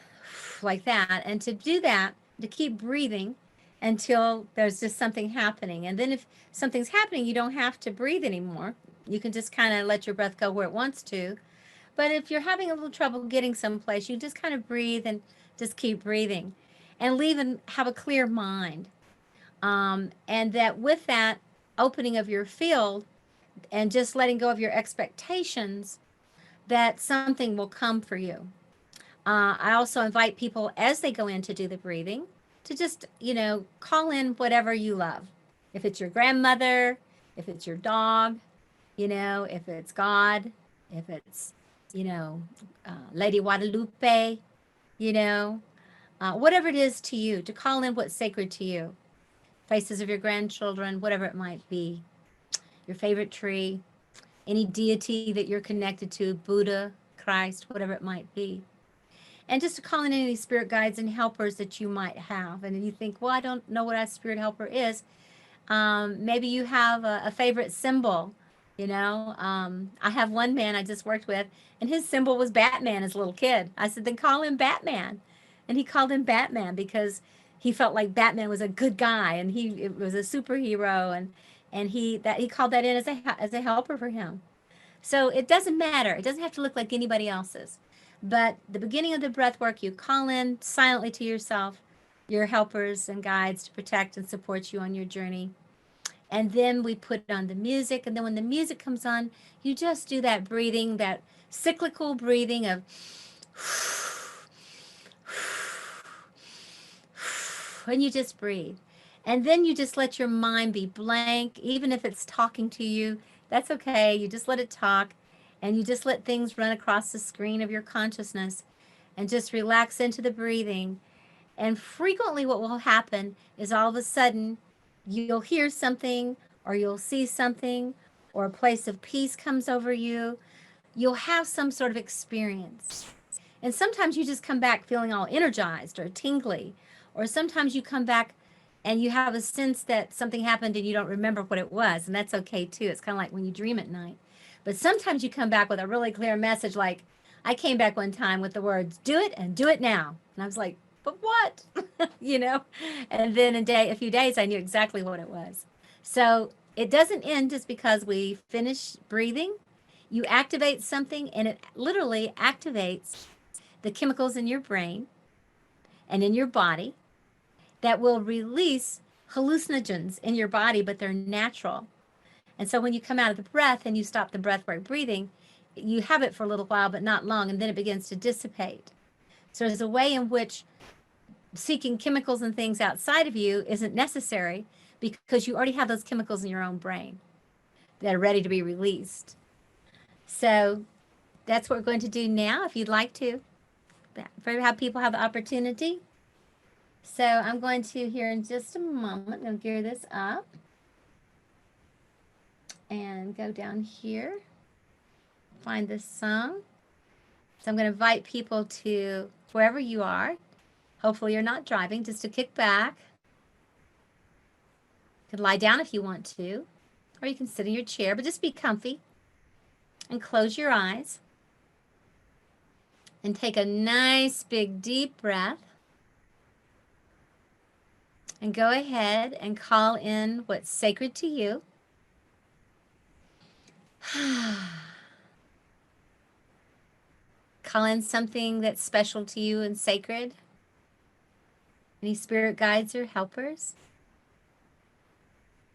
[SPEAKER 2] like that. And to do that, to keep breathing until there's just something happening. And then if something's happening, you don't have to breathe anymore. You can just kind of let your breath go where it wants to. But if you're having a little trouble getting someplace, you just kind of breathe and just keep breathing and leave and have a clear mind. And that with that opening of your field and just letting go of your expectations, that something will come for you. I also invite people as they go in to do the breathing to just, you know, call in whatever you love. If it's your grandmother, if it's your dog, you know, if it's God, if it's, you know, Lady Guadalupe, you know, whatever it is to you, to call in what's sacred to you. Faces of your grandchildren, whatever it might be. Your favorite tree, any deity that you're connected to, Buddha, Christ, whatever it might be. And just to call in any spirit guides and helpers that you might have. And you think, well, I don't know what a spirit helper is. Maybe you have a favorite symbol. You know, I have one man I just worked with, and his symbol was Batman as a little kid. I said, then call him Batman. And he called him Batman because he felt like Batman was a good guy and he was a superhero, and he called that in as a helper for him. So it doesn't matter. It doesn't have to look like anybody else's. But the beginning of the breath work, you call in silently to yourself, your helpers and guides to protect and support you on your journey. And then we put on the music. And then when the music comes on, you just do that breathing, that cyclical breathing of and you just breathe. And then you just let your mind be blank, even if it's talking to you. That's okay. You just let it talk and you just let things run across the screen of your consciousness and just relax into the breathing. And frequently what will happen is all of a sudden you'll hear something or you'll see something or a place of peace comes over you. You'll have some sort of experience. And sometimes you just come back feeling all energized or tingly, or sometimes you come back and you have a sense that something happened and you don't remember what it was. And that's okay too. It's kind of like when you dream at night. But sometimes you come back with a really clear message. Like I came back one time with the words, do it and do it now. And I was like, but what? You know? And then a few days, I knew exactly what it was. So it doesn't end just because we finish breathing. You activate something and it literally activates the chemicals in your brain and in your body that will release hallucinogens in your body, but they're natural. And so when you come out of the breath and you stop the breathwork breathing, you have it for a little while, but not long, and then it begins to dissipate. So there's a way in which seeking chemicals and things outside of you isn't necessary because you already have those chemicals in your own brain that are ready to be released. So that's what we're going to do now, if you'd like to. Have people have the opportunity. So I'm going to here in just a moment. I'm going to gear this up and go down here, find this song. So I'm going to invite people to wherever you are. Hopefully you're not driving, just to kick back. You can lie down if you want to, or you can sit in your chair, but just be comfy and close your eyes and take a nice big deep breath. And go ahead and call in what's sacred to you. Call in something that's special to you and sacred. any spirit guides or helpers.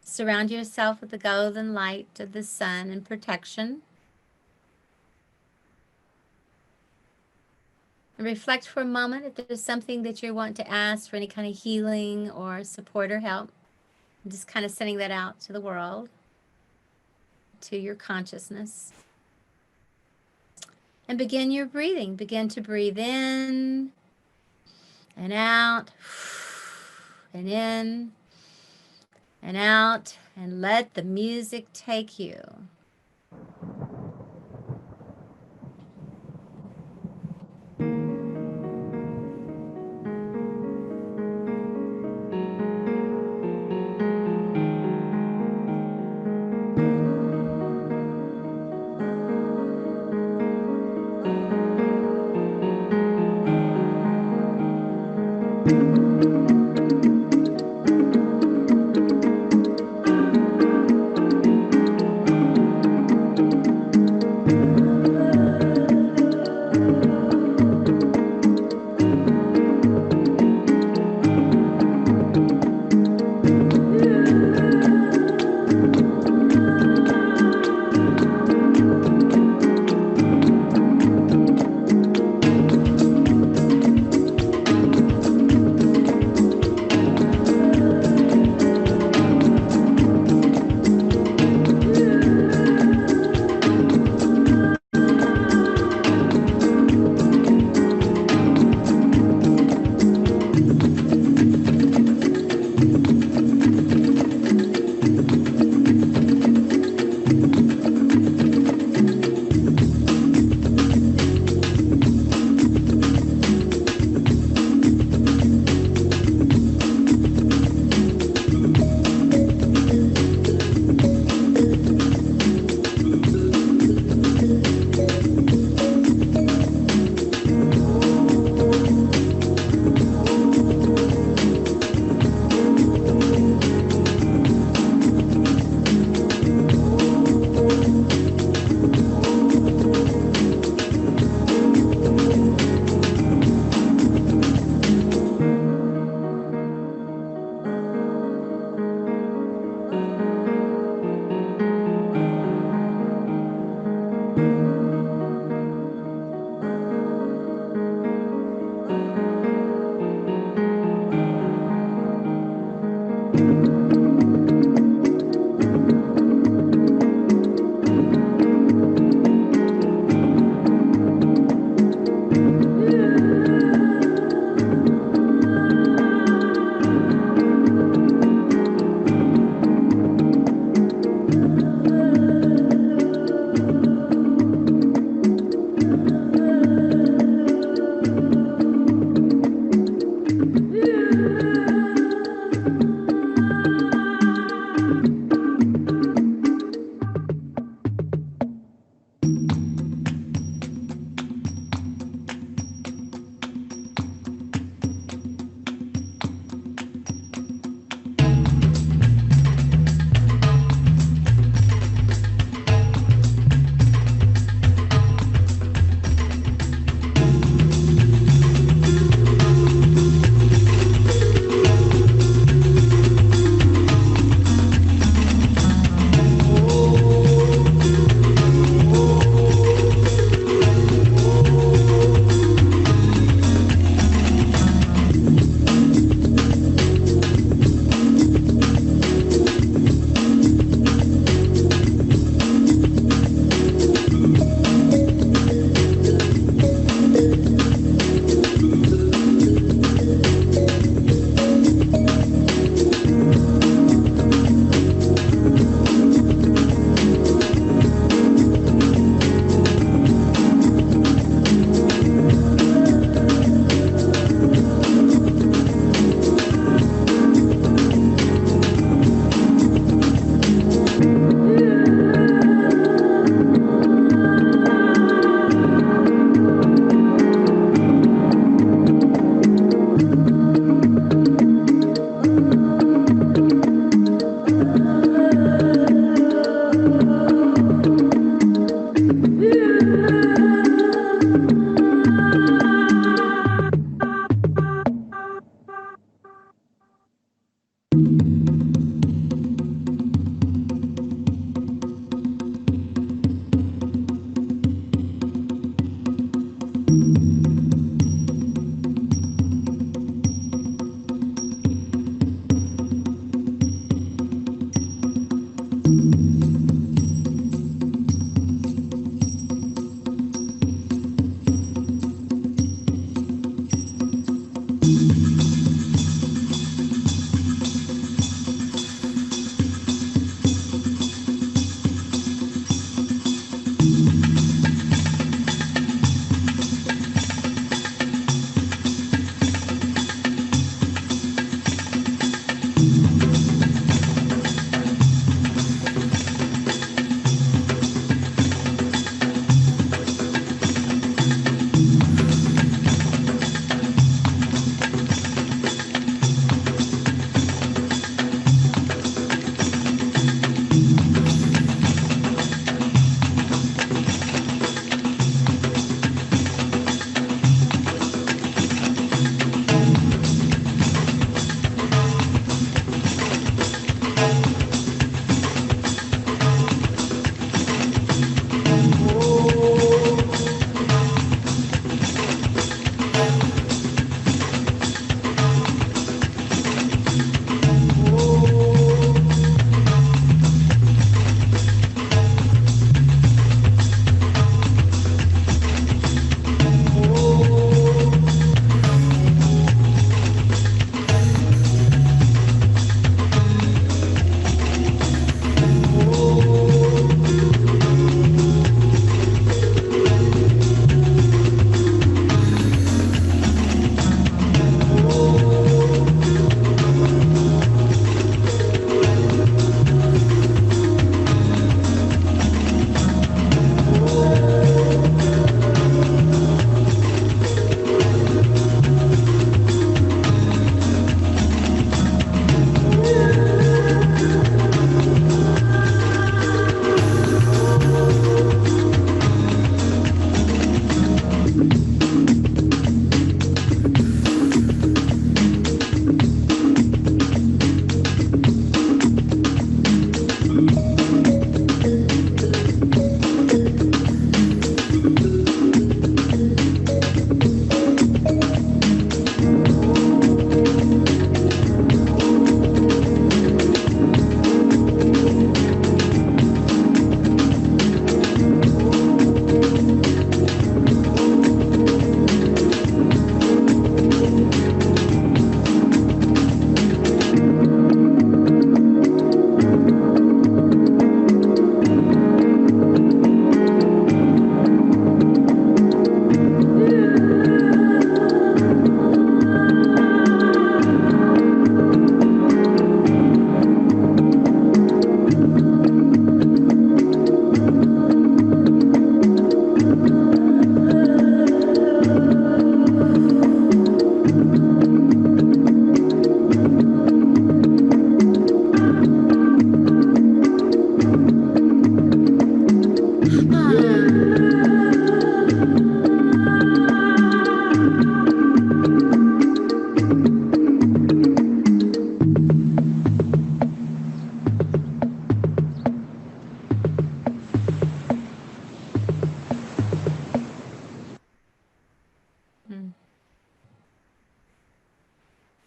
[SPEAKER 2] Surround yourself with the golden light of the sun and protection. And reflect for a moment if there's something that you want to ask for any kind of healing or support or help. And just kind of sending that out to the world, to your consciousness. And begin your breathing. Begin to breathe in and out, and in and out, and let the music take you.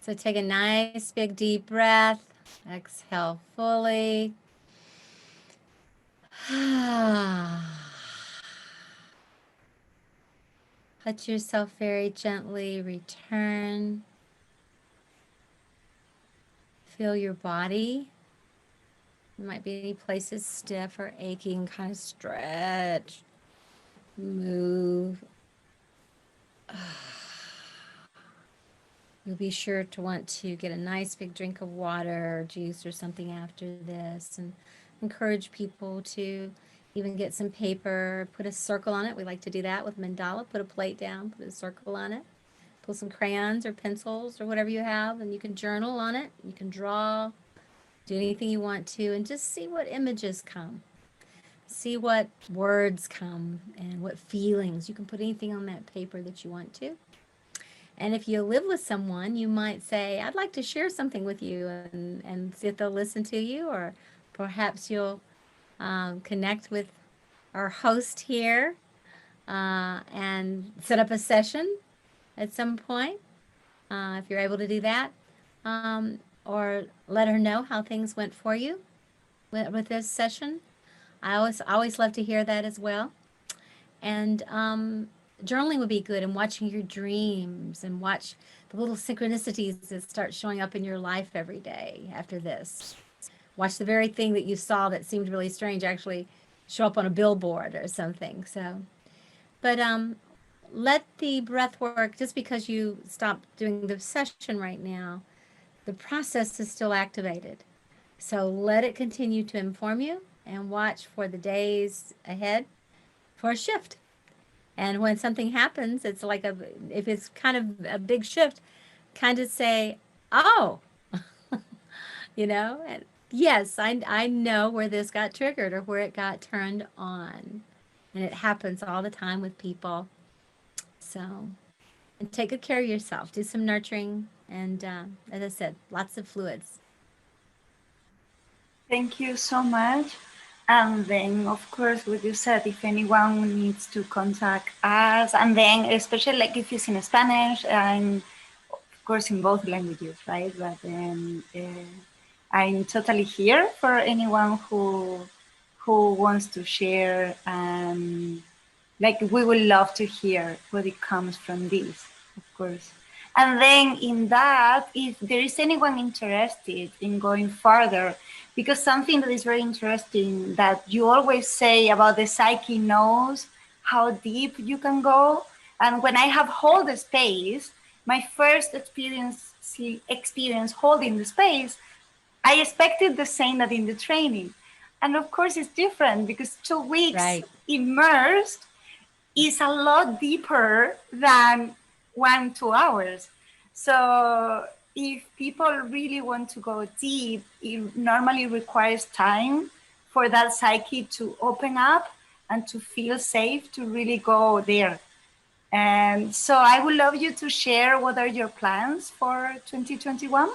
[SPEAKER 2] So take a nice big deep breath. Exhale fully. Let yourself very gently return. Feel your body. There might be any places stiff or aching. Kind of stretch. Move. You'll be sure to want to get a nice big drink of water or juice or something after this, and encourage people to even get some paper, put a circle on it. We like to do that with mandala. Put a plate down, put a circle on it. Pull some crayons or pencils or whatever you have, and you can journal on it. You can draw, do anything you want to, and just see what images come. See what words come and what feelings. You can put anything on that paper that you want to. And if you live with someone, you might say, I'd like to share something with you, and see if they'll listen to you, or perhaps you'll connect with our host here and set up a session at some point, if you're able to do that, or let her know how things went for you with this session. I always love to hear that as well. And journaling would be good, and watching your dreams, and watch the little synchronicities that start showing up in your life every day after this. Watch the very thing that you saw that seemed really strange actually show up on a billboard or something. So, but let the breath work, just because you stopped doing the session right now, the process is still activated. So let it continue to inform you, and watch for the days ahead for a shift. And when something happens, it's like if it's kind of a big shift, kind of say, oh, and yes, I know where this got triggered or where it got turned on. And it happens all the time with people. So, and take good care of yourself. Do some nurturing. And as I said, lots of fluids.
[SPEAKER 1] Thank you so much. And then, of course, what you said, if anyone needs to contact us, and then especially like if it's in Spanish, and of course in both languages, right? But then I'm totally here for anyone who wants to share, and like we would love to hear what it comes from this, of course. And then in that, if there is anyone interested in going further, because something that is very interesting that you always say about the psyche knows how deep you can go. And when I have hold the space, my first experience holding the space, I expected the same that in the training. And of course it's different, because 2 weeks
[SPEAKER 2] Right.
[SPEAKER 1] immersed is a lot deeper than 1-2 hours. So if people really want to go deep, it normally requires time for that psyche to open up and to feel safe to really go there. And so I would love you to share what are your plans for 2021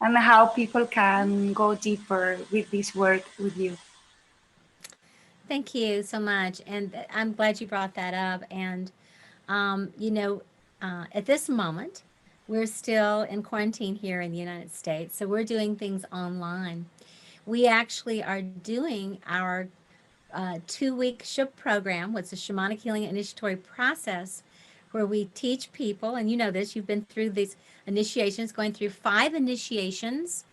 [SPEAKER 1] and how people can go deeper with this work with you.
[SPEAKER 2] Thank you so much. And I'm glad you brought that up. And, at this moment, we're still in quarantine here in the United States. So we're doing things online. We actually are doing our 2-week SHIP program, what's a shamanic healing initiatory process, where we teach people, and you know this, you've been through these initiations, going through 5 initiations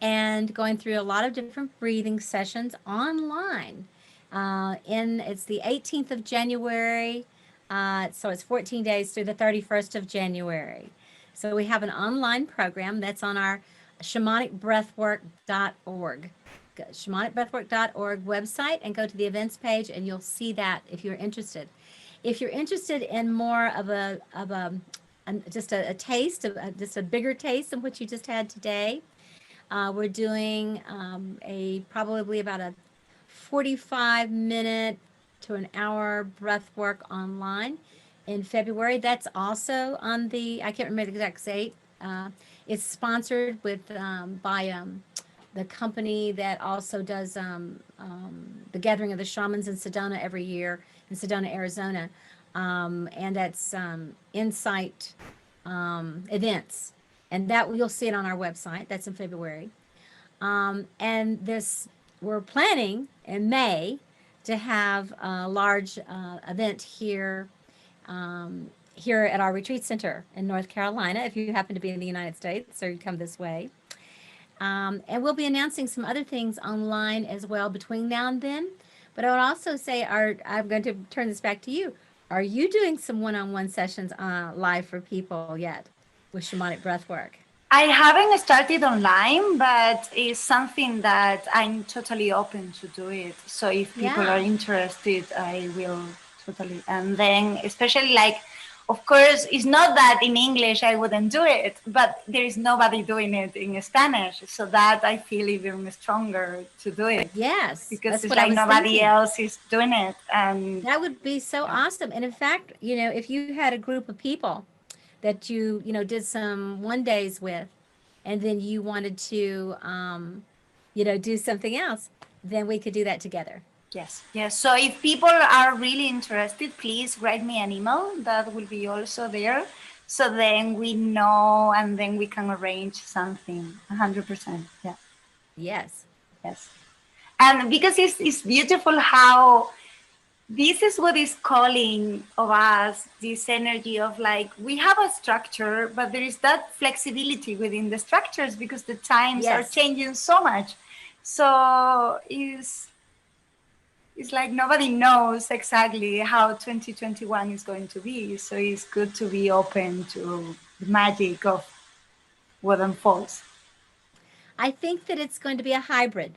[SPEAKER 2] and going through a lot of different breathing sessions online. It's the 18th of January, so it's 14 days through the 31st of January. So we have an online program that's on our shamanicbreathwork.org. shamanicbreathwork.org website, and go to the events page, and you'll see that if you're interested. If you're interested in more of just a taste of just a bigger taste than what you just had today, we're doing probably about a 45-minute to an hour breath work online in February. That's also on I can't remember the exact date. It's sponsored by the company that also does the Gathering of the Shamans in Sedona every year in Sedona, Arizona. And that's Insight Events. And that you'll see it on our website. That's in February. And this, we're planning in May to have a large event here here at our retreat center in North Carolina, if you happen to be in the United States or you come this way. And we'll be announcing some other things online as well between now and then. But I would also say, I'm going to turn this back to you. Are you doing some one-on-one sessions live for people yet with shamanic breathwork?
[SPEAKER 1] I haven't started online, but it's something that I'm totally open to do it. So if people are interested, I will totally. And then especially like, of course, it's not that in English I wouldn't do it, but there is nobody doing it in Spanish. So that I feel even stronger to do it.
[SPEAKER 2] Yes.
[SPEAKER 1] Because it's like nobody else is doing it. And
[SPEAKER 2] that would be so awesome. And in fact, you know, if you had a group of people that you know, did some one days with, and then you wanted to, you know, do something else, then we could do that together.
[SPEAKER 1] Yes. Yes. So if people are really interested, please write me an email. That will be also there. So then we know, and then we can arrange something 100%. Yeah.
[SPEAKER 2] Yes.
[SPEAKER 1] Yes. And because it's beautiful how this is what is calling of us, this energy of like, we have a structure, but there is that flexibility within the structures because the times are changing so much. So it's like nobody knows exactly how 2021 is going to be. So it's good to be open to the magic of what unfolds.
[SPEAKER 2] I think that it's going to be a hybrid.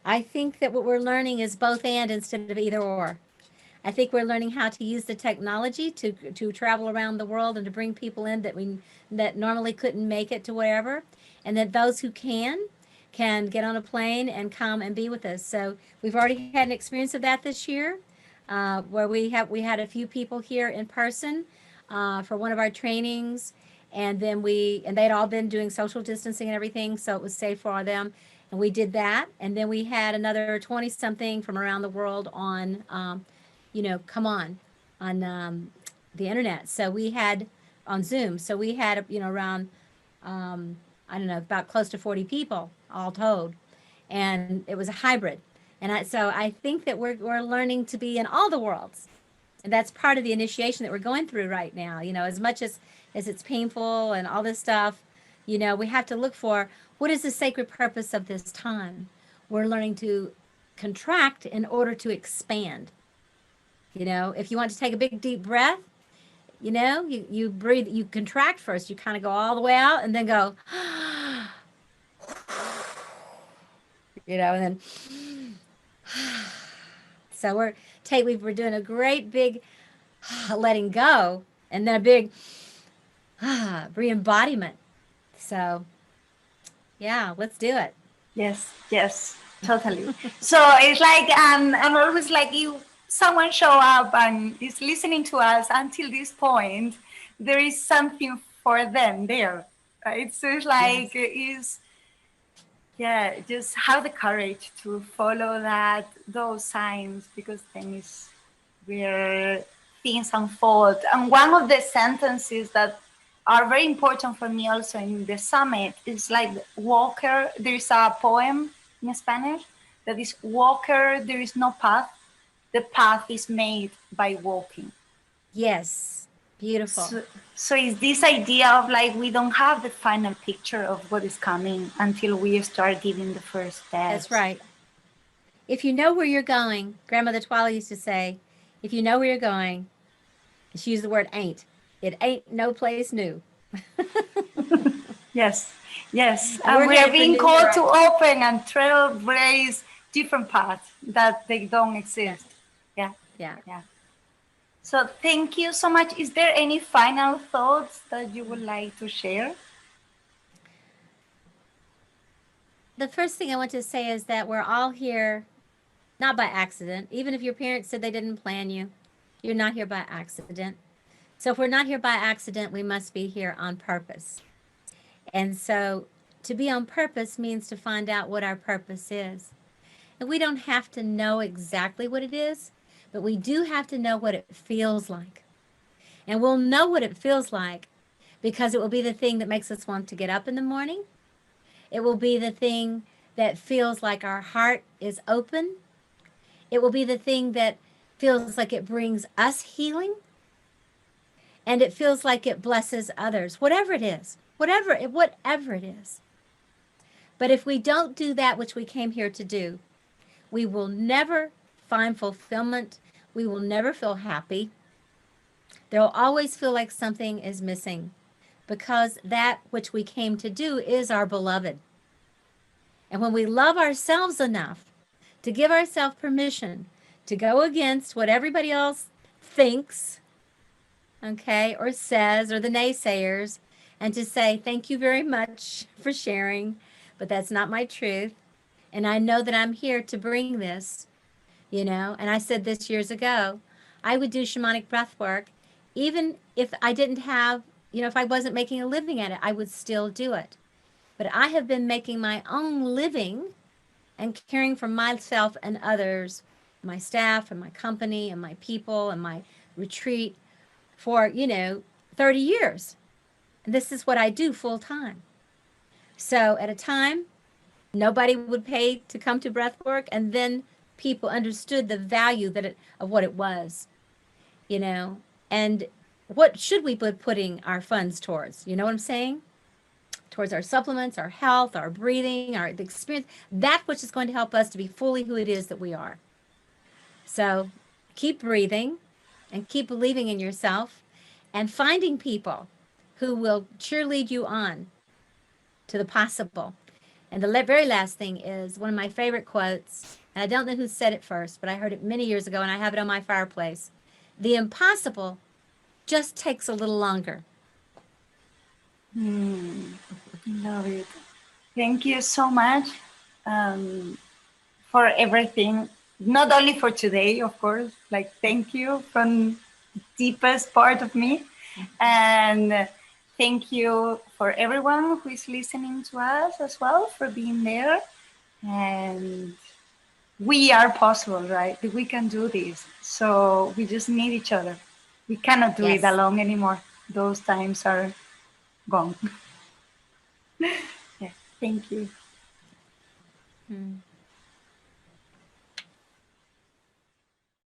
[SPEAKER 2] I think that what we're learning is both and instead of either or. I think we're learning how to use the technology to travel around the world and to bring people in that normally couldn't make it to wherever, and that those who can get on a plane and come and be with us. So we've already had an experience of that this year, where we had a few people here in person for one of our trainings, and then they'd all been doing social distancing and everything, so it was safe for them. And we did that, and then we had another 20 something from around the world on you know, come on the internet. So we had on Zoom. So we had, you know, around, I don't know, about close to 40 people all told. And it was a hybrid. And so I think that we're learning to be in all the worlds. And that's part of the initiation that we're going through right now. You know, as much as it's painful and all this stuff, you know, we have to look for what is the sacred purpose of this time. We're learning to contract in order to expand. You know, if you want to take a big deep breath, you know, you breathe, you contract first, you kind of go all the way out and then go, you know, and then, so we're doing a great big letting go and then a big re-embodiment. So yeah, let's do it.
[SPEAKER 1] Yes, yes, totally. So it's like, I'm always like someone show up and is listening to us until this point, there is something for them there, right? So it's like, just have the courage to follow those signs, because then it's where things unfold. And one of the sentences that are very important for me also in the summit is like Walker, there's a poem in Spanish that is, Walker, there is no path. The path is made by walking.
[SPEAKER 2] Yes, beautiful.
[SPEAKER 1] So it's this idea of like, we don't have the final picture of what is coming until we start giving the first steps.
[SPEAKER 2] That's right. If you know where you're going, Grandmother Twila used to say, if you know where you're going, she used the word ain't. It ain't no place new.
[SPEAKER 1] Yes, yes. And we are being called to open and trailblaze different paths that they don't exist. Yeah. So thank you so much. Is there any final thoughts that you would like to share?
[SPEAKER 2] The first thing I want to say is that we're all here, not by accident. Even if your parents said they didn't plan you, you're not here by accident. So if we're not here by accident, we must be here on purpose. And so to be on purpose means to find out what our purpose is. And we don't have to know exactly what it is, but we do have to know what it feels like. And we'll know what it feels like because it will be the thing that makes us want to get up in the morning. It will be the thing that feels like our heart is open. It will be the thing that feels like it brings us healing. And it feels like it blesses others, whatever it is, whatever it is. But if we don't do that which we came here to do, we will never find fulfillment. We will never feel happy. There will always feel like something is missing, because that which we came to do is our beloved. And when we love ourselves enough to give ourselves permission to go against what everybody else thinks, okay, or says, or the naysayers, and to say, thank you very much for sharing, but that's not my truth. And I know that I'm here to bring this, you know, and I said this years ago, I would do shamanic breath work, even if I didn't have, you know, if I wasn't making a living at it, I would still do it. But I have been making my own living and caring for myself and others, my staff and my company and my people and my retreat for, you know, 30 years. And this is what I do full time. So at a time, nobody would pay to come to breathwork, and then people understood the value of what it was, you know, and what should we be putting our funds towards? You know what I'm saying? Towards our supplements, our health, our breathing, the experience, that which is going to help us to be fully who it is that we are. So keep breathing and keep believing in yourself and finding people who will cheerlead you on to the possible. And the very last thing is one of my favorite quotes, and I don't know who said it first, but I heard it many years ago and I have it on my fireplace. The impossible just takes a little longer.
[SPEAKER 1] Love it. Thank you so much for everything. Not only for today, of course, like thank you from the deepest part of me. And thank you for everyone who is listening to us as well, for being there. And we are possible, right? We can do this. So we just need each other. We cannot do it alone anymore. Those times are gone. Yeah, thank you.